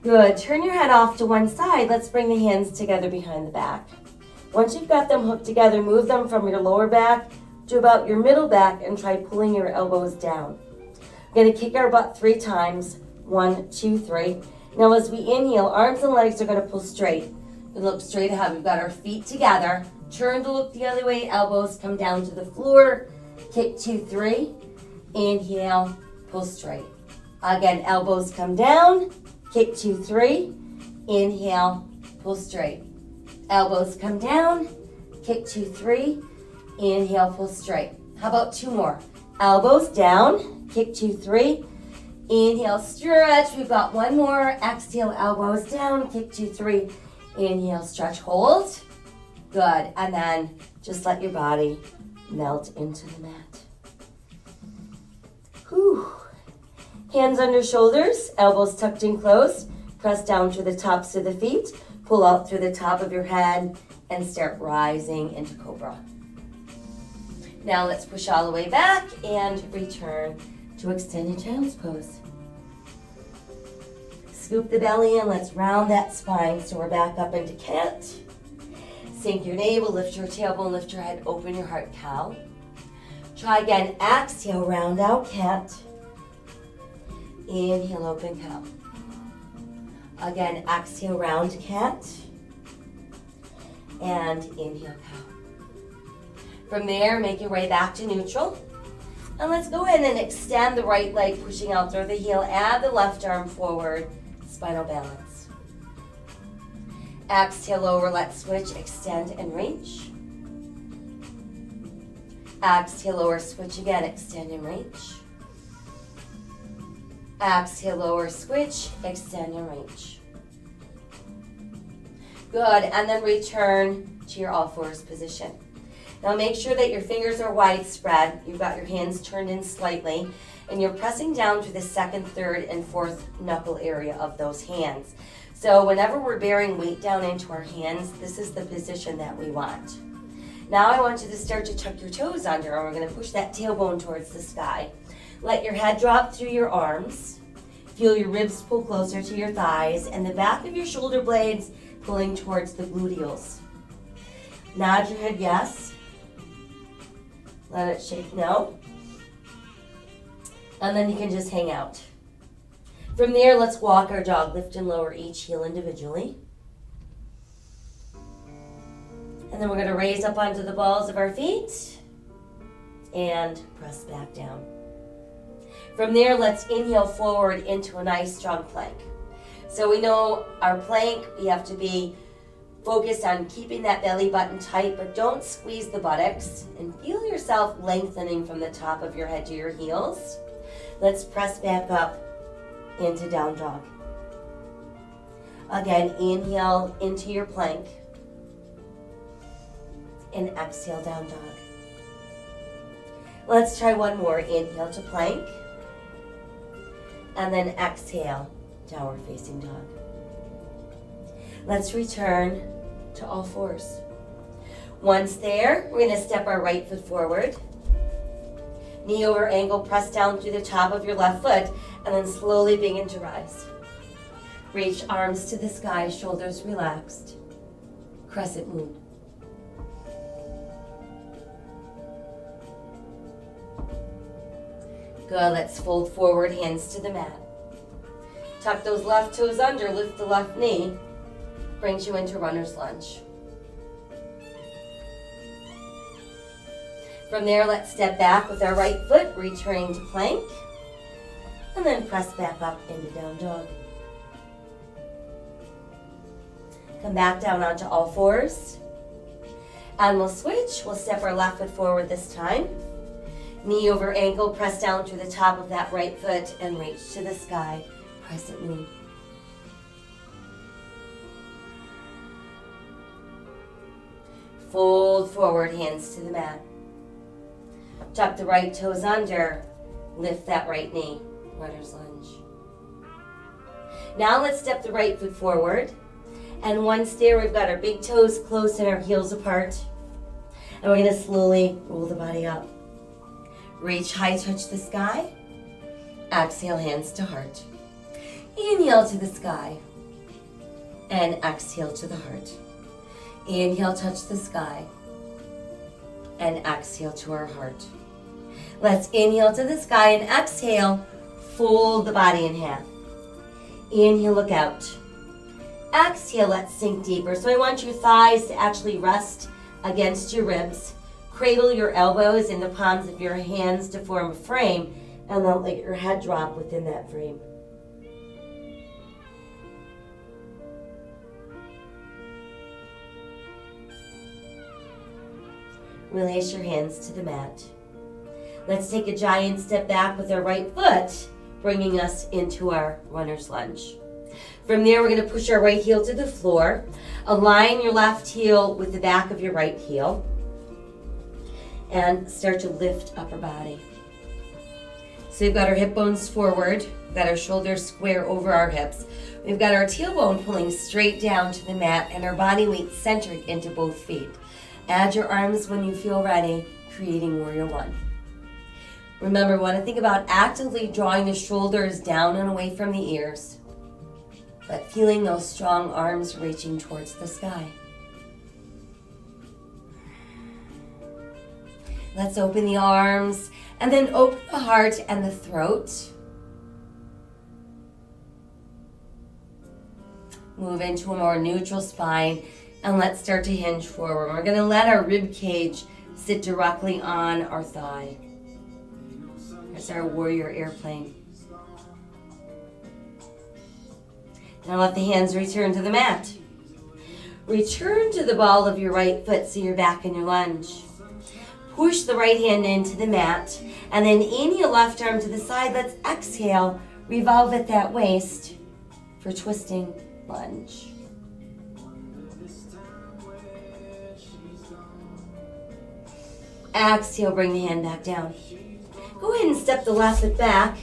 Good. Turn your head off to one side. Let's bring the hands together behind the back. Once you've got them hooked together, move them from your lower back to about your middle back and try pulling your elbows down. We're going to kick our butt 3 times. 1, 2, 3. Now as we inhale, arms and legs are going to pull straight. We look straight ahead. We've got our feet together. Turn to look the other way. Elbows come down to the floor. Kick 2, 3. Inhale, pull straight. Again, elbows come down. Kick 2, 3. Inhale, pull straight. Elbows come down. Kick 2, 3. Inhale, pull straight. How about 2 more? Elbows down. Kick 2, 3. Inhale, stretch. We've got 1 more. Exhale, elbows down. Kick 2, 3. Inhale, stretch, hold. Good. And then just let your body melt into the mat. Whew. Hands under shoulders, elbows tucked in close. Press down to the tops of the feet. Pull out through the top of your head and start rising into Cobra. Now let's push all the way back and return to extended child's pose. Scoop the belly in. Let's round that spine so we're back up into cat. Sink your navel, lift your tailbone, lift your head, open your heart, cow. Try again. Exhale, round out cat. Inhale, open cow. Again, exhale, round cat. And inhale, cow. From there, make your way back to neutral. And let's go ahead and extend the right leg, pushing out through the heel. Add the left arm forward, spinal balance. Exhale, lower, let's switch, extend and reach. Exhale, lower, switch again, extend and reach. Exhale, lower, switch, extend and reach. Good, and then return to your all fours position. Now make sure that your fingers are widespread. You've got your hands turned in slightly, and you're pressing down to the second, third, and fourth knuckle area of those hands. So whenever we're bearing weight down into our hands, this is the position that we want. Now I want you to start to tuck your toes under, and we're going to push that tailbone towards the sky. Let your head drop through your arms. Feel your ribs pull closer to your thighs, and the back of your shoulder blades pulling towards the gluteals. Nod your head yes. Let it shake no. And then you can just hang out. From there, let's walk our dog. Lift and lower each heel individually. And then we're going to raise up onto the balls of our feet and press back down. From there, let's inhale forward into a nice strong plank. So we know our plank, we have to be focused on keeping that belly button tight, but don't squeeze the buttocks, and feel yourself lengthening from the top of your head to your heels. Let's press back up into down dog. Again, inhale into your plank and exhale down dog. Let's try one more. Inhale to plank and then exhale, downward facing dog. Let's return to all fours. Once there, we're going to step our right foot forward. Knee over ankle, press down through the top of your left foot, and then slowly begin to rise. Reach arms to the sky, shoulders relaxed. Crescent moon. Good, let's fold forward, hands to the mat. Tuck those left toes under, lift the left knee. Brings you into runner's lunge. From there, let's step back with our right foot, returning to plank, and then press back up into down dog. Come back down onto all fours, and we'll switch. We'll step our left foot forward this time. Knee over ankle, press down to the top of that right foot and reach to the sky, crescent moon. Fold forward, hands to the mat. Tuck the right toes under, lift that right knee, runner's lunge. Now let's step the right foot forward. And once there, we've got our big toes close and our heels apart. And we're going to slowly roll the body up. Reach high, touch the sky. Exhale, hands to heart. Inhale to the sky. And exhale to the heart. Inhale, touch the sky. And exhale to our heart. Let's inhale to the sky and exhale. Fold the body in half. Inhale, look out. Exhale, let's sink deeper. So I want your thighs to actually rest against your ribs. Cradle your elbows in the palms of your hands to form a frame, and then let your head drop within that frame. Release your hands to the mat. Let's take a giant step back with our right foot, bringing us into our runner's lunge. From there, we're going to push our right heel to the floor. Align your left heel with the back of your right heel. And start to lift upper body. So we've got our hip bones forward. We've got our shoulders square over our hips. We've got our tailbone pulling straight down to the mat and our body weight centered into both feet. Add your arms when you feel ready, creating warrior one. Remember, we want to think about actively drawing the shoulders down and away from the ears, but feeling those strong arms reaching towards the sky. Let's open the arms and then open the heart and the throat. Move into a more neutral spine, and let's start to hinge forward. We're going to let our rib cage sit directly on our thigh. There's our warrior airplane. Now let the hands return to the mat. Return to the ball of your right foot so you're back in your lunge. Push the right hand into the mat, and then inhale left arm to the side. Let's exhale, revolve at that waist for twisting lunge. Exhale, bring the hand back down. Go ahead and step the left foot back.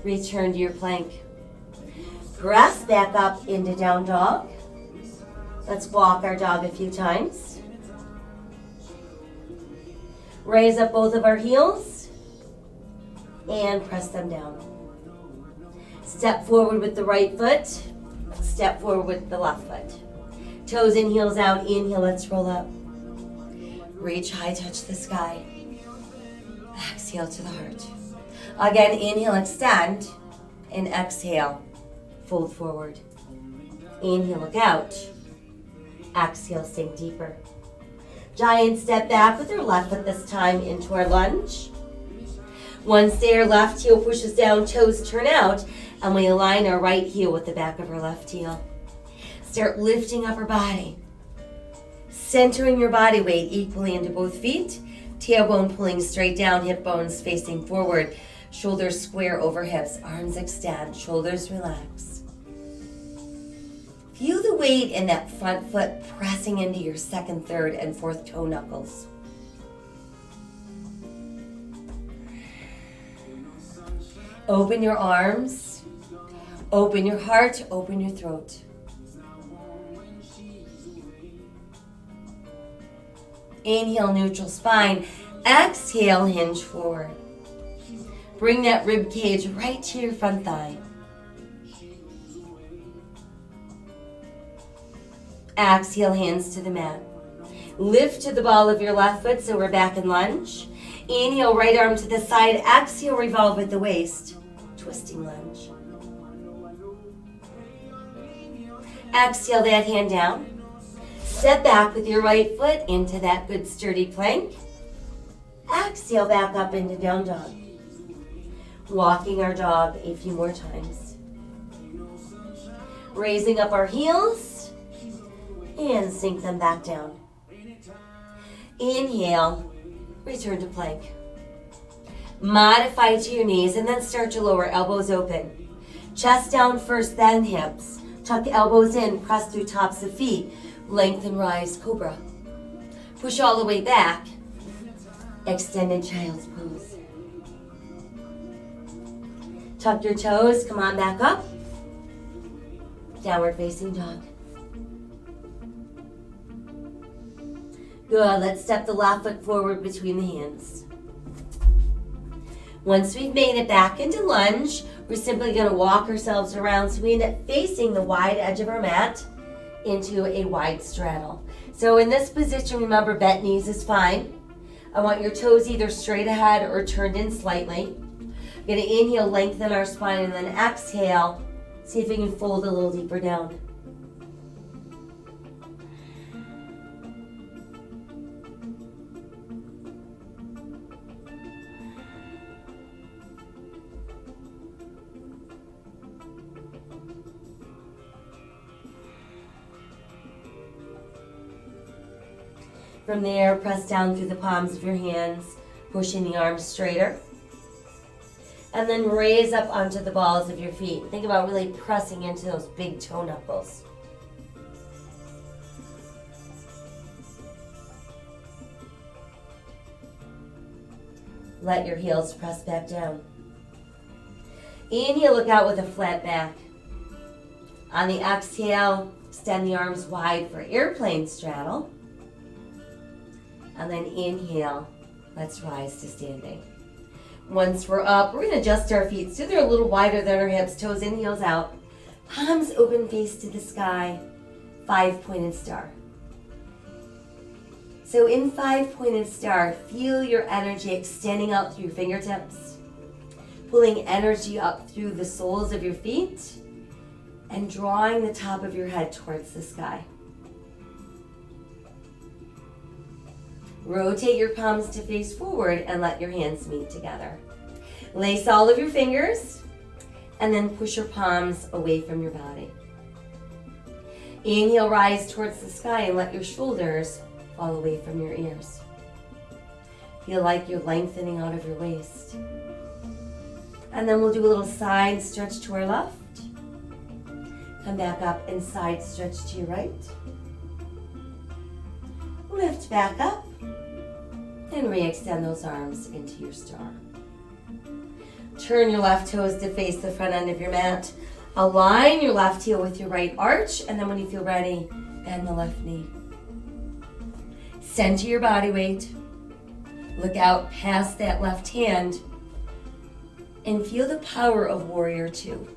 Return to your plank. Press back up into down dog. Let's walk our dog a few times. Raise up both of our heels and press them down. Step forward with the right foot. Step forward with the left foot. Toes in, heels out. Inhale, let's roll up. Reach high, touch the sky. Exhale to the heart. Again, inhale, extend. And exhale, fold forward. Inhale, look out. Exhale, sink deeper. Giant step back with our left foot this time into our lunge. Once there, left heel pushes down, toes turn out, and we align our right heel with the back of our left heel. Start lifting up our body. Centering your body weight equally into both feet. Tailbone pulling straight down, hip bones facing forward. Shoulders square over hips, arms extend, shoulders relax. Feel the weight in that front foot pressing into your second, third, and fourth toe knuckles. Open your arms, open your heart, open your throat. Inhale, neutral spine. Exhale, hinge forward. Bring that rib cage right to your front thigh. Exhale, hands to the mat. Lift to the ball of your left foot so we're back in lunge. Inhale, right arm to the side. Exhale, revolve at the waist. Twisting lunge. Exhale that hand down. Step back with your right foot into that good sturdy plank. Exhale back up into down dog. Walking our dog a few more times. Raising up our heels and sink them back down. Inhale, return to plank. Modify to your knees and then start to lower, elbows open. Chest down first, then hips. Tuck elbows in, press through tops of feet. Lengthen, rise, cobra. Push all the way back. Extended child's pose. Tuck your toes, come on back up. Downward facing dog. Good, let's step the left foot forward between the hands. Once we've made it back into lunge, we're simply going to walk ourselves around so we end up facing the wide edge of our mat into a wide straddle. So in this position, remember, bent knees is fine. I want your toes either straight ahead or turned in slightly. We're going to inhale, lengthen our spine, and then exhale. See if we can fold a little deeper down. From there, press down through the palms of your hands, pushing the arms straighter. And then raise up onto the balls of your feet. Think about really pressing into those big toe knuckles. Let your heels press back down. Inhale, look out with a flat back. On the exhale, extend the arms wide for airplane straddle. And then inhale, let's rise to standing. Once we're up, we're going to adjust our feet so they're a little wider than our hips, toes in, heels out. Palms open, face to the sky, 5-pointed star. So in 5-pointed star, feel your energy extending out through your fingertips, pulling energy up through the soles of your feet, and drawing the top of your head towards the sky. Rotate your palms to face forward and let your hands meet together. Lace all of your fingers and then push your palms away from your body. Inhale, rise towards the sky and let your shoulders fall away from your ears. Feel like you're lengthening out of your waist. And then we'll do a little side stretch to our left. Come back up and side stretch to your right. Lift back up and re-extend those arms into your star. Turn your left toes to face the front end of your mat. Align your left heel with your right arch, and then when you feel ready, bend the left knee. Center your body weight. Look out past that left hand and feel the power of Warrior Two.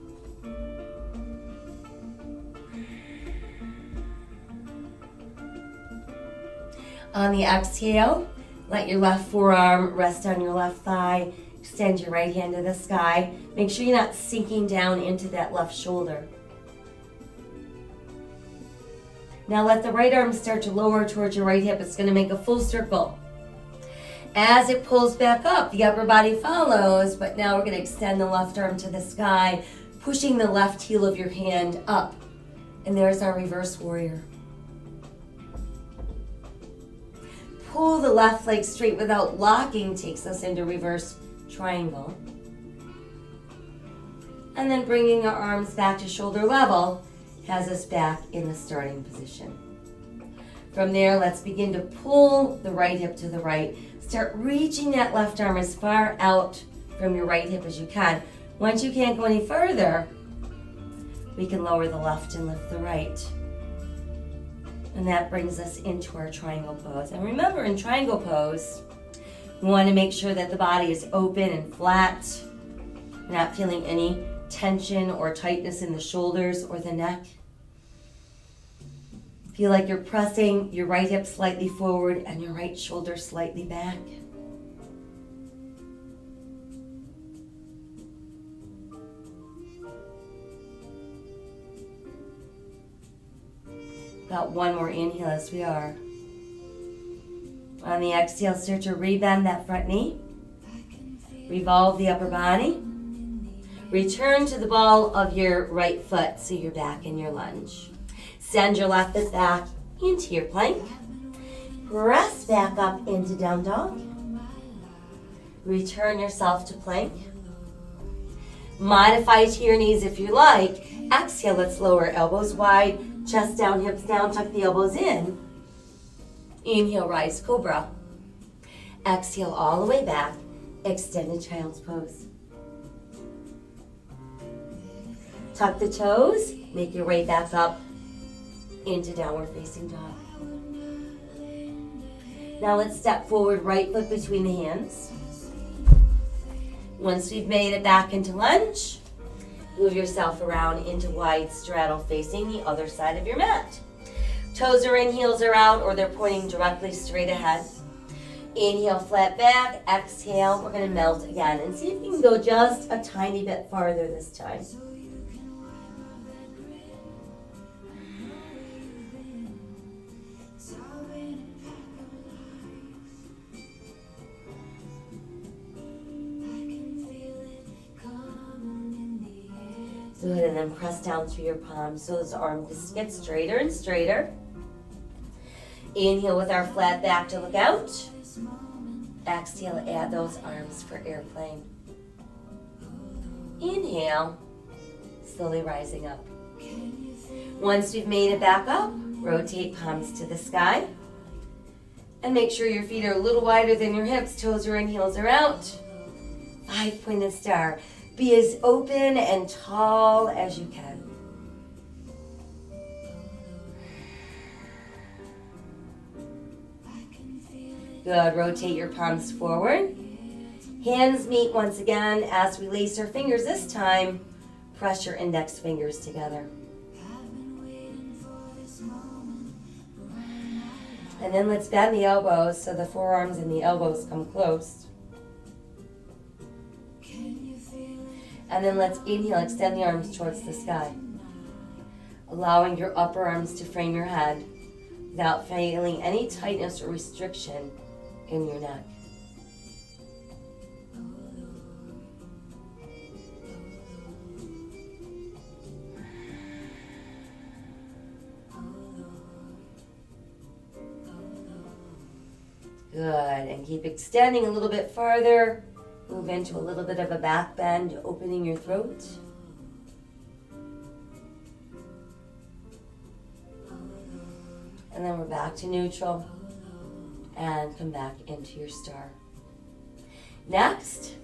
On the exhale, let your left forearm rest on your left thigh. Extend your right hand to the sky. Make sure you're not sinking down into that left shoulder. Now let the right arm start to lower towards your right hip. It's going to make a full circle. As it pulls back up, the upper body follows, but now we're going to extend the left arm to the sky, pushing the left heel of your hand up. And there's our reverse warrior. Pull the left leg straight without locking takes us into reverse triangle. And then bringing our arms back to shoulder level has us back in the starting position. From there, let's begin to pull the right hip to the right. Start reaching that left arm as far out from your right hip as you can. Once you can't go any further, we can lower the left and lift the right. And that brings us into our triangle pose. And remember, in triangle pose, we want to make sure that the body is open and flat. You're not feeling any tension or tightness in the shoulders or the neck. Feel like you're pressing your right hip slightly forward and your right shoulder slightly back. Got one more inhale as we are. On the exhale, start to rebend that front knee. Revolve the upper body. Return to the ball of your right foot so you're back in your lunge. Send your left foot back into your plank. Press back up into down dog. Return yourself to plank. Modify to your knees if you like. Exhale, let's lower elbows wide. Chest down, hips down, tuck the elbows in. Inhale, rise, cobra. Exhale all the way back, extended child's pose. Tuck the toes, make your way back up into downward facing dog. Now let's step forward, right foot between the hands. Once we've made it back into lunge, move yourself around into wide straddle facing the other side of your mat. Toes are in, heels are out, or they're pointing directly straight ahead. Inhale, flat back. Exhale, we're going to melt again. And see if you can go just a tiny bit farther this time. Good, and then press down through your palms so those arms get straighter and straighter. Inhale with our flat back to look out. Exhale, add those arms for airplane. Inhale, slowly rising up. Once we've made it back up, rotate palms to the sky. And make sure your feet are a little wider than your hips. Toes are in, heels are out. 5-pointed star. Be as open and tall as you can. Good. Rotate your palms forward. Hands meet once again as we lace our fingers. This time, press your index fingers together. And then let's bend the elbows so the forearms and the elbows come close. And then let's inhale, extend the arms towards the sky. allowing your upper arms to frame your head without feeling any tightness or restriction in your neck. Good, and keep extending a little bit farther. Move into a little bit of a back bend, opening your throat. And then we're back to neutral. And come back into your star. Next,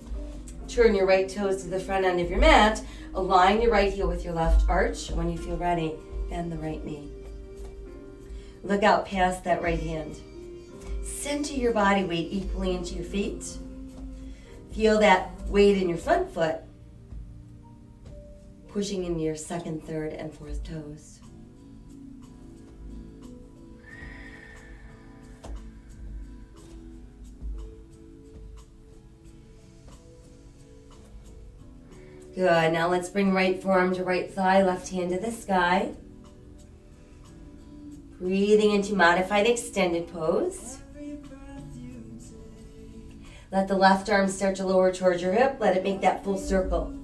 turn your right toes to the front end of your mat. Align your right heel with your left arch. When you feel ready, bend the right knee. Look out past that right hand. Center your body weight equally into your feet. Feel that weight in your front foot pushing into your second, third, and fourth toes. Good. Now let's bring right forearm to right thigh, left hand to the sky. Breathing into modified extended pose. Let the left arm start to lower towards your hip. Let it make that full circle.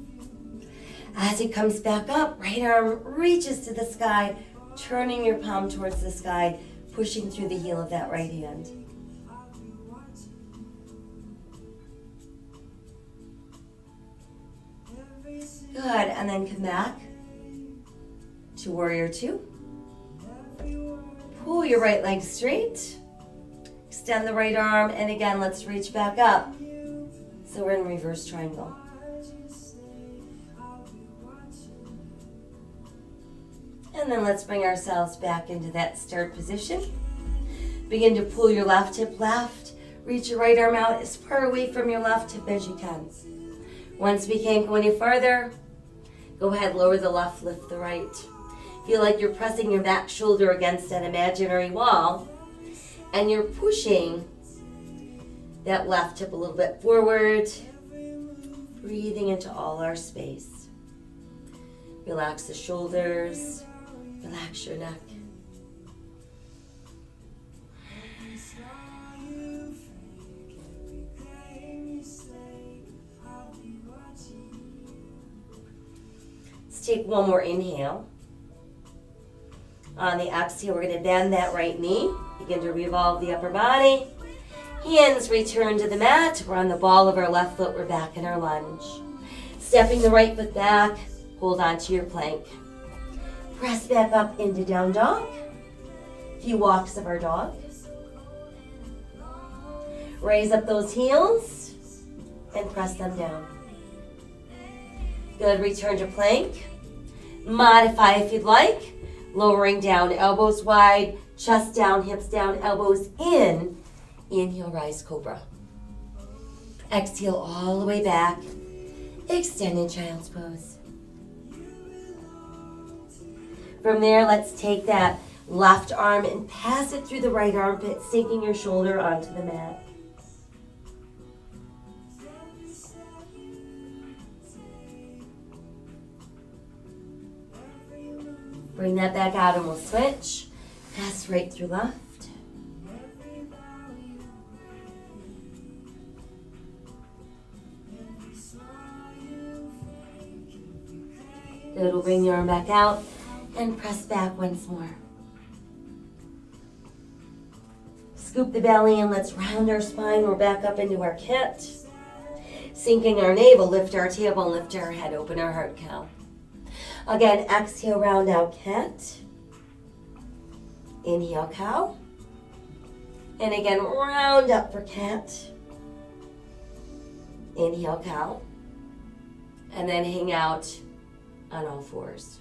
As it comes back up, right arm reaches to the sky, turning your palm towards the sky, pushing through the heel of that right hand. Good, and then come back to warrior two. Pull your right leg straight. Extend the right arm, and again, let's reach back up. So we're in reverse triangle. And then let's bring ourselves back into that start position. Begin to pull your left hip left. Reach your right arm out as far away from your left hip as you can. Once we can't go any farther, go ahead, lower the left, lift the right. Feel like you're pressing your back shoulder against an imaginary wall, and you're pushing that left hip a little bit forward, breathing into all our space. Relax the shoulders, relax your neck. Let's take one more inhale. On the exhale, we're going to bend that right knee. Begin to revolve the upper body. Hands return to the mat. We're on the ball of our left foot. We're back in our lunge. Stepping the right foot back. Hold on to your plank. Press back up into down dog. A few walks of our dog. Raise up those heels and press them down. Good. Return to plank. Modify if you'd like. Lowering down, elbows wide, chest down, hips down, elbows in. Inhale, rise cobra. Exhale all the way back. Extend in child's pose. From there, let's take that left arm and pass it through the right armpit, sinking your shoulder onto the mat. Bring that back out and we'll switch. Pass right through left. Good, we'll bring the arm back out and press back once more. Scoop the belly and let's round our spine. We're back up into our kit. Sinking our navel, lift our tailbone, lift our head, open our heart cow. Again, exhale, round out cat. Inhale, cow. And again, round up for cat. Inhale, cow. And then hang out on all fours.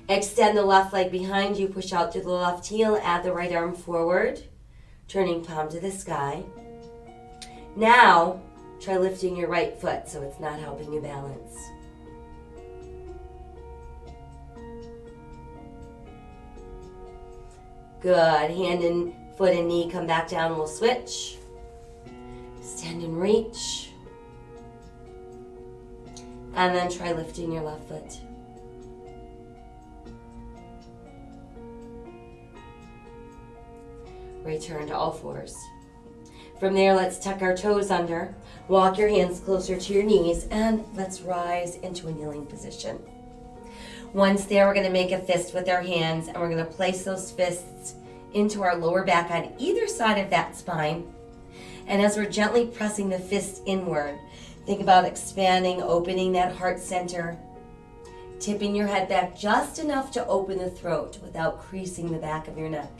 Extend the left leg behind you, push out through the left heel, add the right arm forward, turning palm to the sky. Now, try lifting your right foot so it's not helping you balance. Good. Hand and foot and knee come back down. We'll switch. Extend and reach. And then try lifting your left foot. Return to all fours. From there, let's tuck our toes under, walk your hands closer to your knees, and let's rise into a kneeling position. Once there, we're going to make a fist with our hands, and we're going to place those fists into our lower back on either side of that spine. And as we're gently pressing the fist inward, think about expanding, opening that heart center, tipping your head back just enough to open the throat without creasing the back of your neck.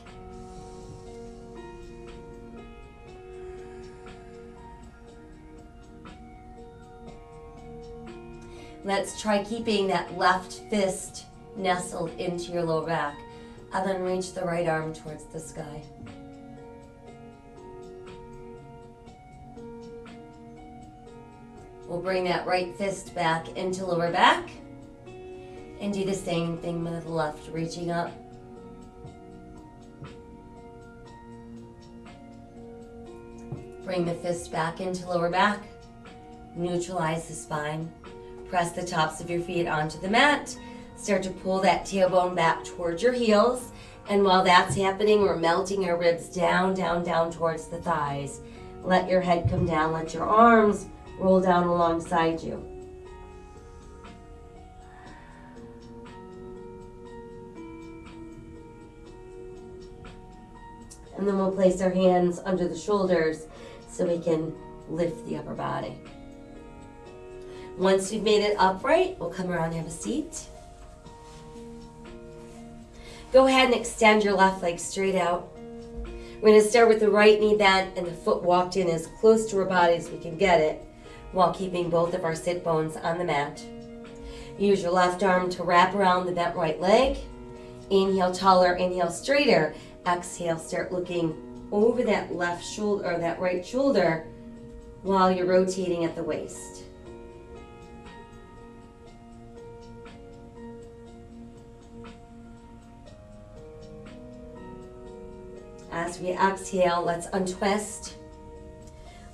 Let's try keeping that left fist nestled into your lower back, and then reach the right arm towards the sky. We'll bring that right fist back into lower back, and do the same thing with the left, reaching up. Bring the fist back into lower back, neutralize the spine. Press the tops of your feet onto the mat. Start to pull that tailbone back towards your heels. And while that's happening, we're melting our ribs down, down, down towards the thighs. Let your head come down. Let your arms roll down alongside you. And then we'll place our hands under the shoulders so we can lift the upper body. Once we've made it upright, we'll come around and have a seat. Go ahead and extend your left leg straight out. We're going to start with the right knee bent and the foot walked in as close to our body as we can get it, while keeping both of our sit bones on the mat. Use your left arm to wrap around the bent right leg. Inhale taller, inhale straighter. Exhale, start looking over that left shoulder or that right shoulder while you're rotating at the waist. As we exhale, let's untwist.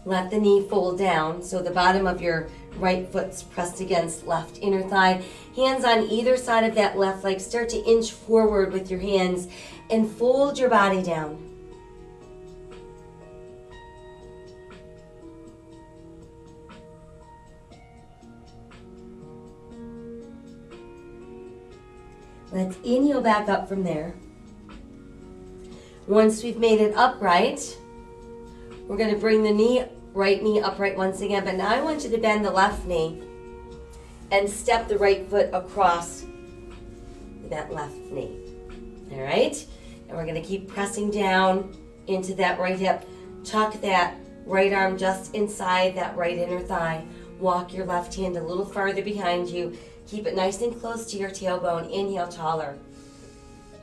Let the knee fold down so the bottom of your right foot's pressed against left inner thigh. Hands on either side of that left leg. Start to inch forward with your hands and fold your body down. Let's inhale back up from there. Once we've made it upright, we're going to bring the right knee upright once again, but now I want you to bend the left knee and step the right foot across that left knee. All right? And we're going to keep pressing down into that right hip. Tuck that right arm just inside that right inner thigh. Walk your left hand a little farther behind you. Keep it nice and close to your tailbone. Inhale taller.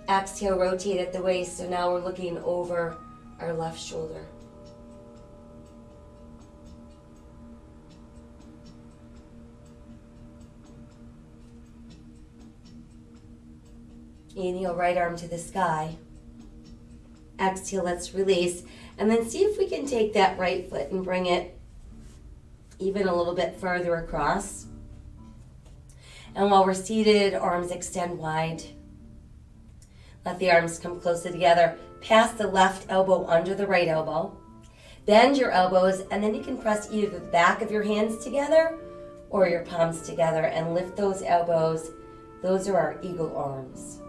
Exhale, rotate at the waist. So now we're looking over our left shoulder. Inhale, right arm to the sky. Exhale, let's release. And then see if we can take that right foot and bring it even a little bit further across. And while we're seated, arms extend wide. Let the arms come closer together. Pass the left elbow under the right elbow. Bend your elbows, and then you can press either the back of your hands together or your palms together and lift those elbows. Those are our eagle arms.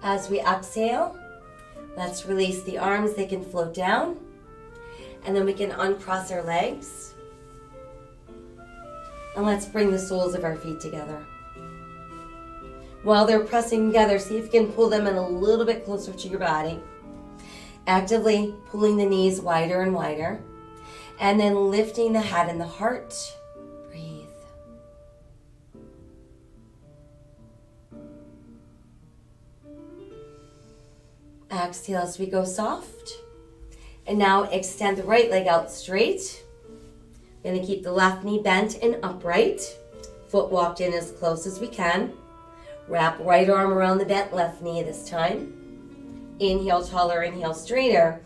As we exhale, let's release the arms. They can float down. And then we can uncross our legs. And let's bring the soles of our feet together. While they're pressing together, see if you can pull them in a little bit closer to your body. Actively pulling the knees wider and wider. And then lifting the head and the heart. Breathe. Exhale as we go soft. And now extend the right leg out straight. We're going to keep the left knee bent and upright. Foot walked in as close as we can. Wrap right arm around the bent left knee this time. Inhale taller, inhale straighter.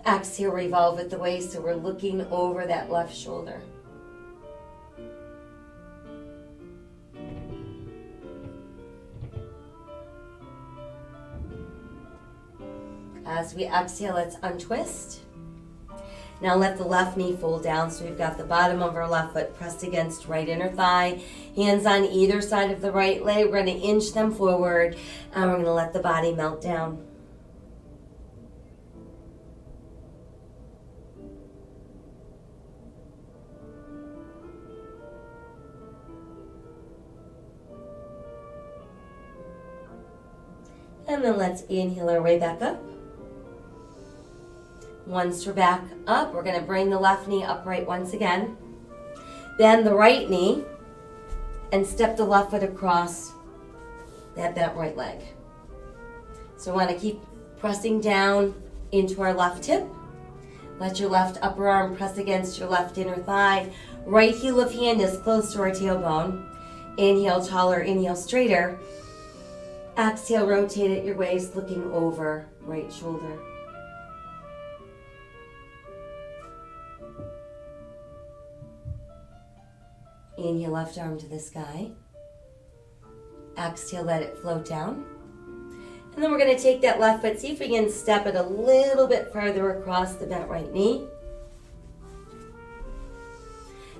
Exhale, revolve at the waist so we're looking over that left shoulder. As we exhale, let's untwist. Now let the left knee fold down, so we've got the bottom of our left foot pressed against right inner thigh. Hands on either side of the right leg. We're going to inch them forward, and we're going to let the body melt down. And then let's inhale our way back up. Once we're back up, we're going to bring the left knee upright once again. Bend the right knee and step the left foot across that bent right leg. So we want to keep pressing down into our left hip. Let your left upper arm press against your left inner thigh. Right heel of hand is close to our tailbone. Inhale taller, inhale straighter. Exhale, rotate at your waist, looking over right shoulder. Inhale, left arm to the sky. Exhale, let it float down. And then we're going to take that left foot, see if we can step it a little bit further across the bent right knee.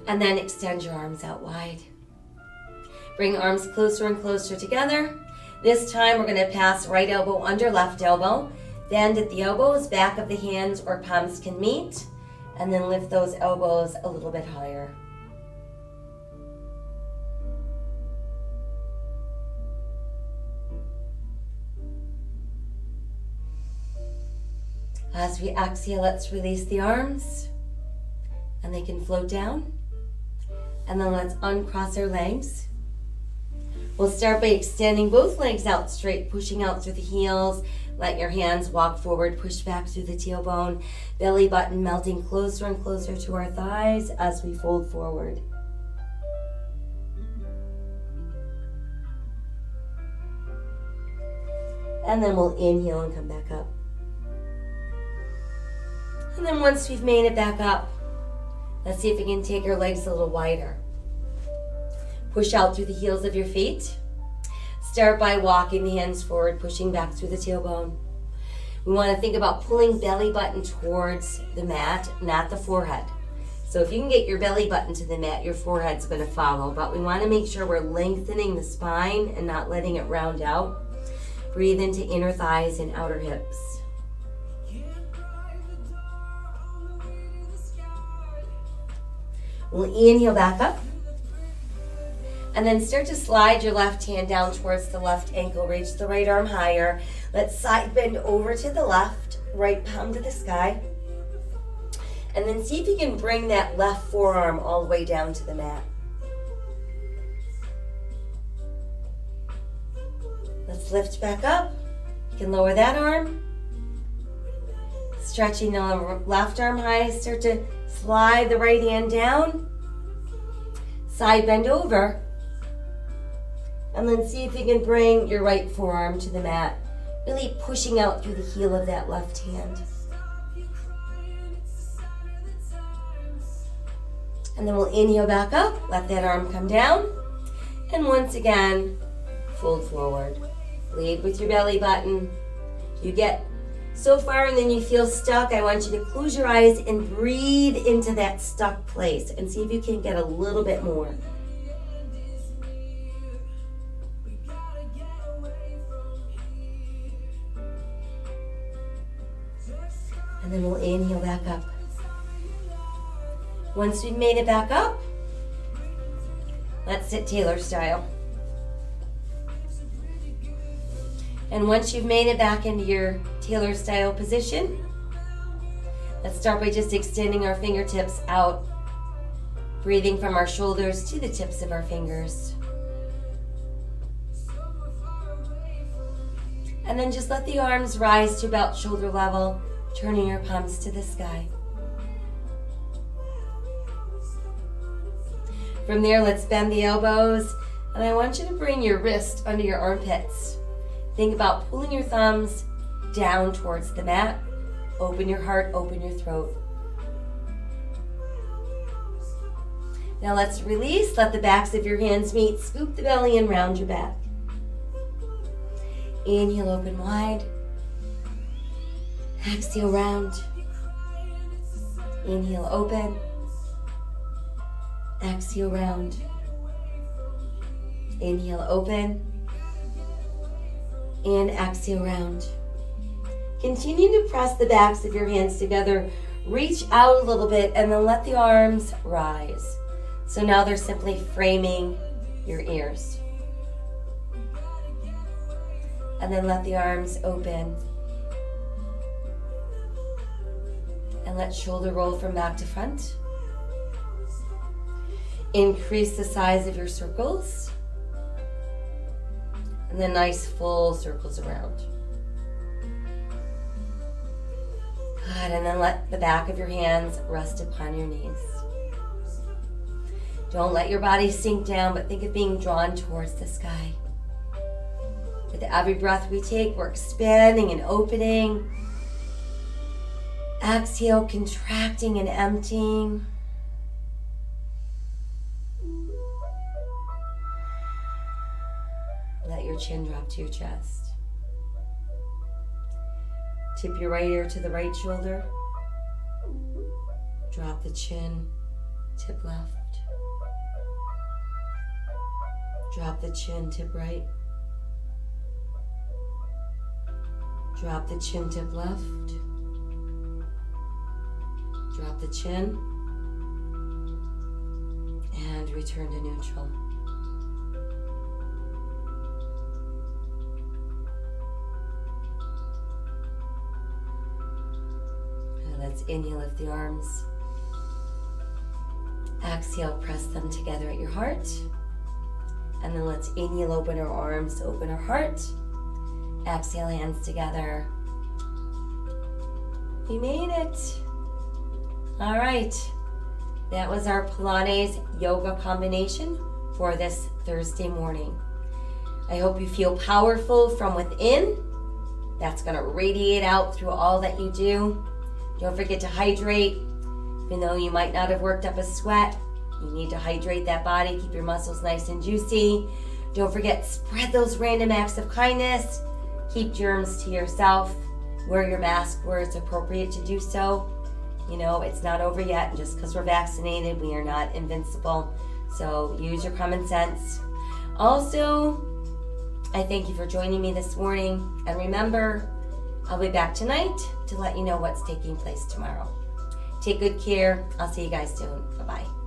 And then extend your arms out wide. Bring arms closer and closer together. This time we're going to pass right elbow under left elbow. Bend at the elbows, back of the hands or palms can meet. And then lift those elbows a little bit higher. As we exhale, let's release the arms, and they can float down. And then let's uncross our legs. We'll start by extending both legs out straight, pushing out through the heels. Let your hands walk forward, push back through the tailbone. Belly button melting closer and closer to our thighs as we fold forward. And then we'll inhale and come back up. And then once we've made it back up, let's see if we can take our legs a little wider. Push out through the heels of your feet. Start by walking the hands forward, pushing back through the tailbone. We want to think about pulling belly button towards the mat, not the forehead. So if you can get your belly button to the mat, your forehead's going to follow. But we want to make sure we're lengthening the spine and not letting it round out. Breathe into inner thighs and outer hips. We'll inhale back up. And then start to slide your left hand down towards the left ankle. Reach the right arm higher. Let's side bend over to the left, right palm to the sky. And then see if you can bring that left forearm all the way down to the mat. Let's lift back up. You can lower that arm. Stretching the left arm high. Start to slide the right hand down. Side bend over. And then see if you can bring your right forearm to the mat. Really pushing out through the heel of that left hand. And then we'll inhale back up. Let that arm come down. And once again, fold forward. Lead with your belly button. You get so far and then you feel stuck. I want you to close your eyes and breathe into that stuck place. And see if you can get a little bit more. And then we'll inhale back up. Once we've made it back up, let's sit Taylor style. And once you've made it back into your Taylor style position, let's start by just extending our fingertips out, breathing from our shoulders to the tips of our fingers. And then just let the arms rise to about shoulder level, turning your palms to the sky. From there, let's bend the elbows, and I want you to bring your wrist under your armpits. Think about pulling your thumbs down towards the mat. Open your heart, open your throat. Now let's release, let the backs of your hands meet, scoop the belly in, round your back. Inhale, open wide. Exhale, round. Inhale, open. Exhale, round. Inhale, open. And exhale, round. Continue to press the backs of your hands together. Reach out a little bit and then let the arms rise. So now they're simply framing your ears. And then let the arms open. And let shoulder roll from back to front. Increase the size of your circles. And then nice full circles around. Good, and then let the back of your hands rest upon your knees. Don't let your body sink down, but think of being drawn towards the sky. With every breath we take, we're expanding and opening. Exhale, contracting and emptying. Let your chin drop to your chest. Tip your right ear to the right shoulder. Drop the chin, tip left. Drop the chin, tip right. Drop the chin, tip left. Drop the chin. And return to neutral. Let's inhale, lift the arms. Exhale, press them together at your heart. And then let's inhale, open our arms, open our heart. Exhale, hands together. We made it. All right. That was our Pilates yoga combination for this Thursday morning. I hope you feel powerful from within. That's going to radiate out through all that you do. Don't forget to hydrate. Even though you might not have worked up a sweat, you need to hydrate that body, keep your muscles nice and juicy. Don't forget, spread those random acts of kindness. Keep germs to yourself. Wear your mask where it's appropriate to do so. You know, it's not over yet, and just because we're vaccinated, we are not invincible. So use your common sense. Also, I thank you for joining me this morning. And remember, I'll be back tonight to let you know what's taking place tomorrow. Take good care. I'll see you guys soon. Bye-bye.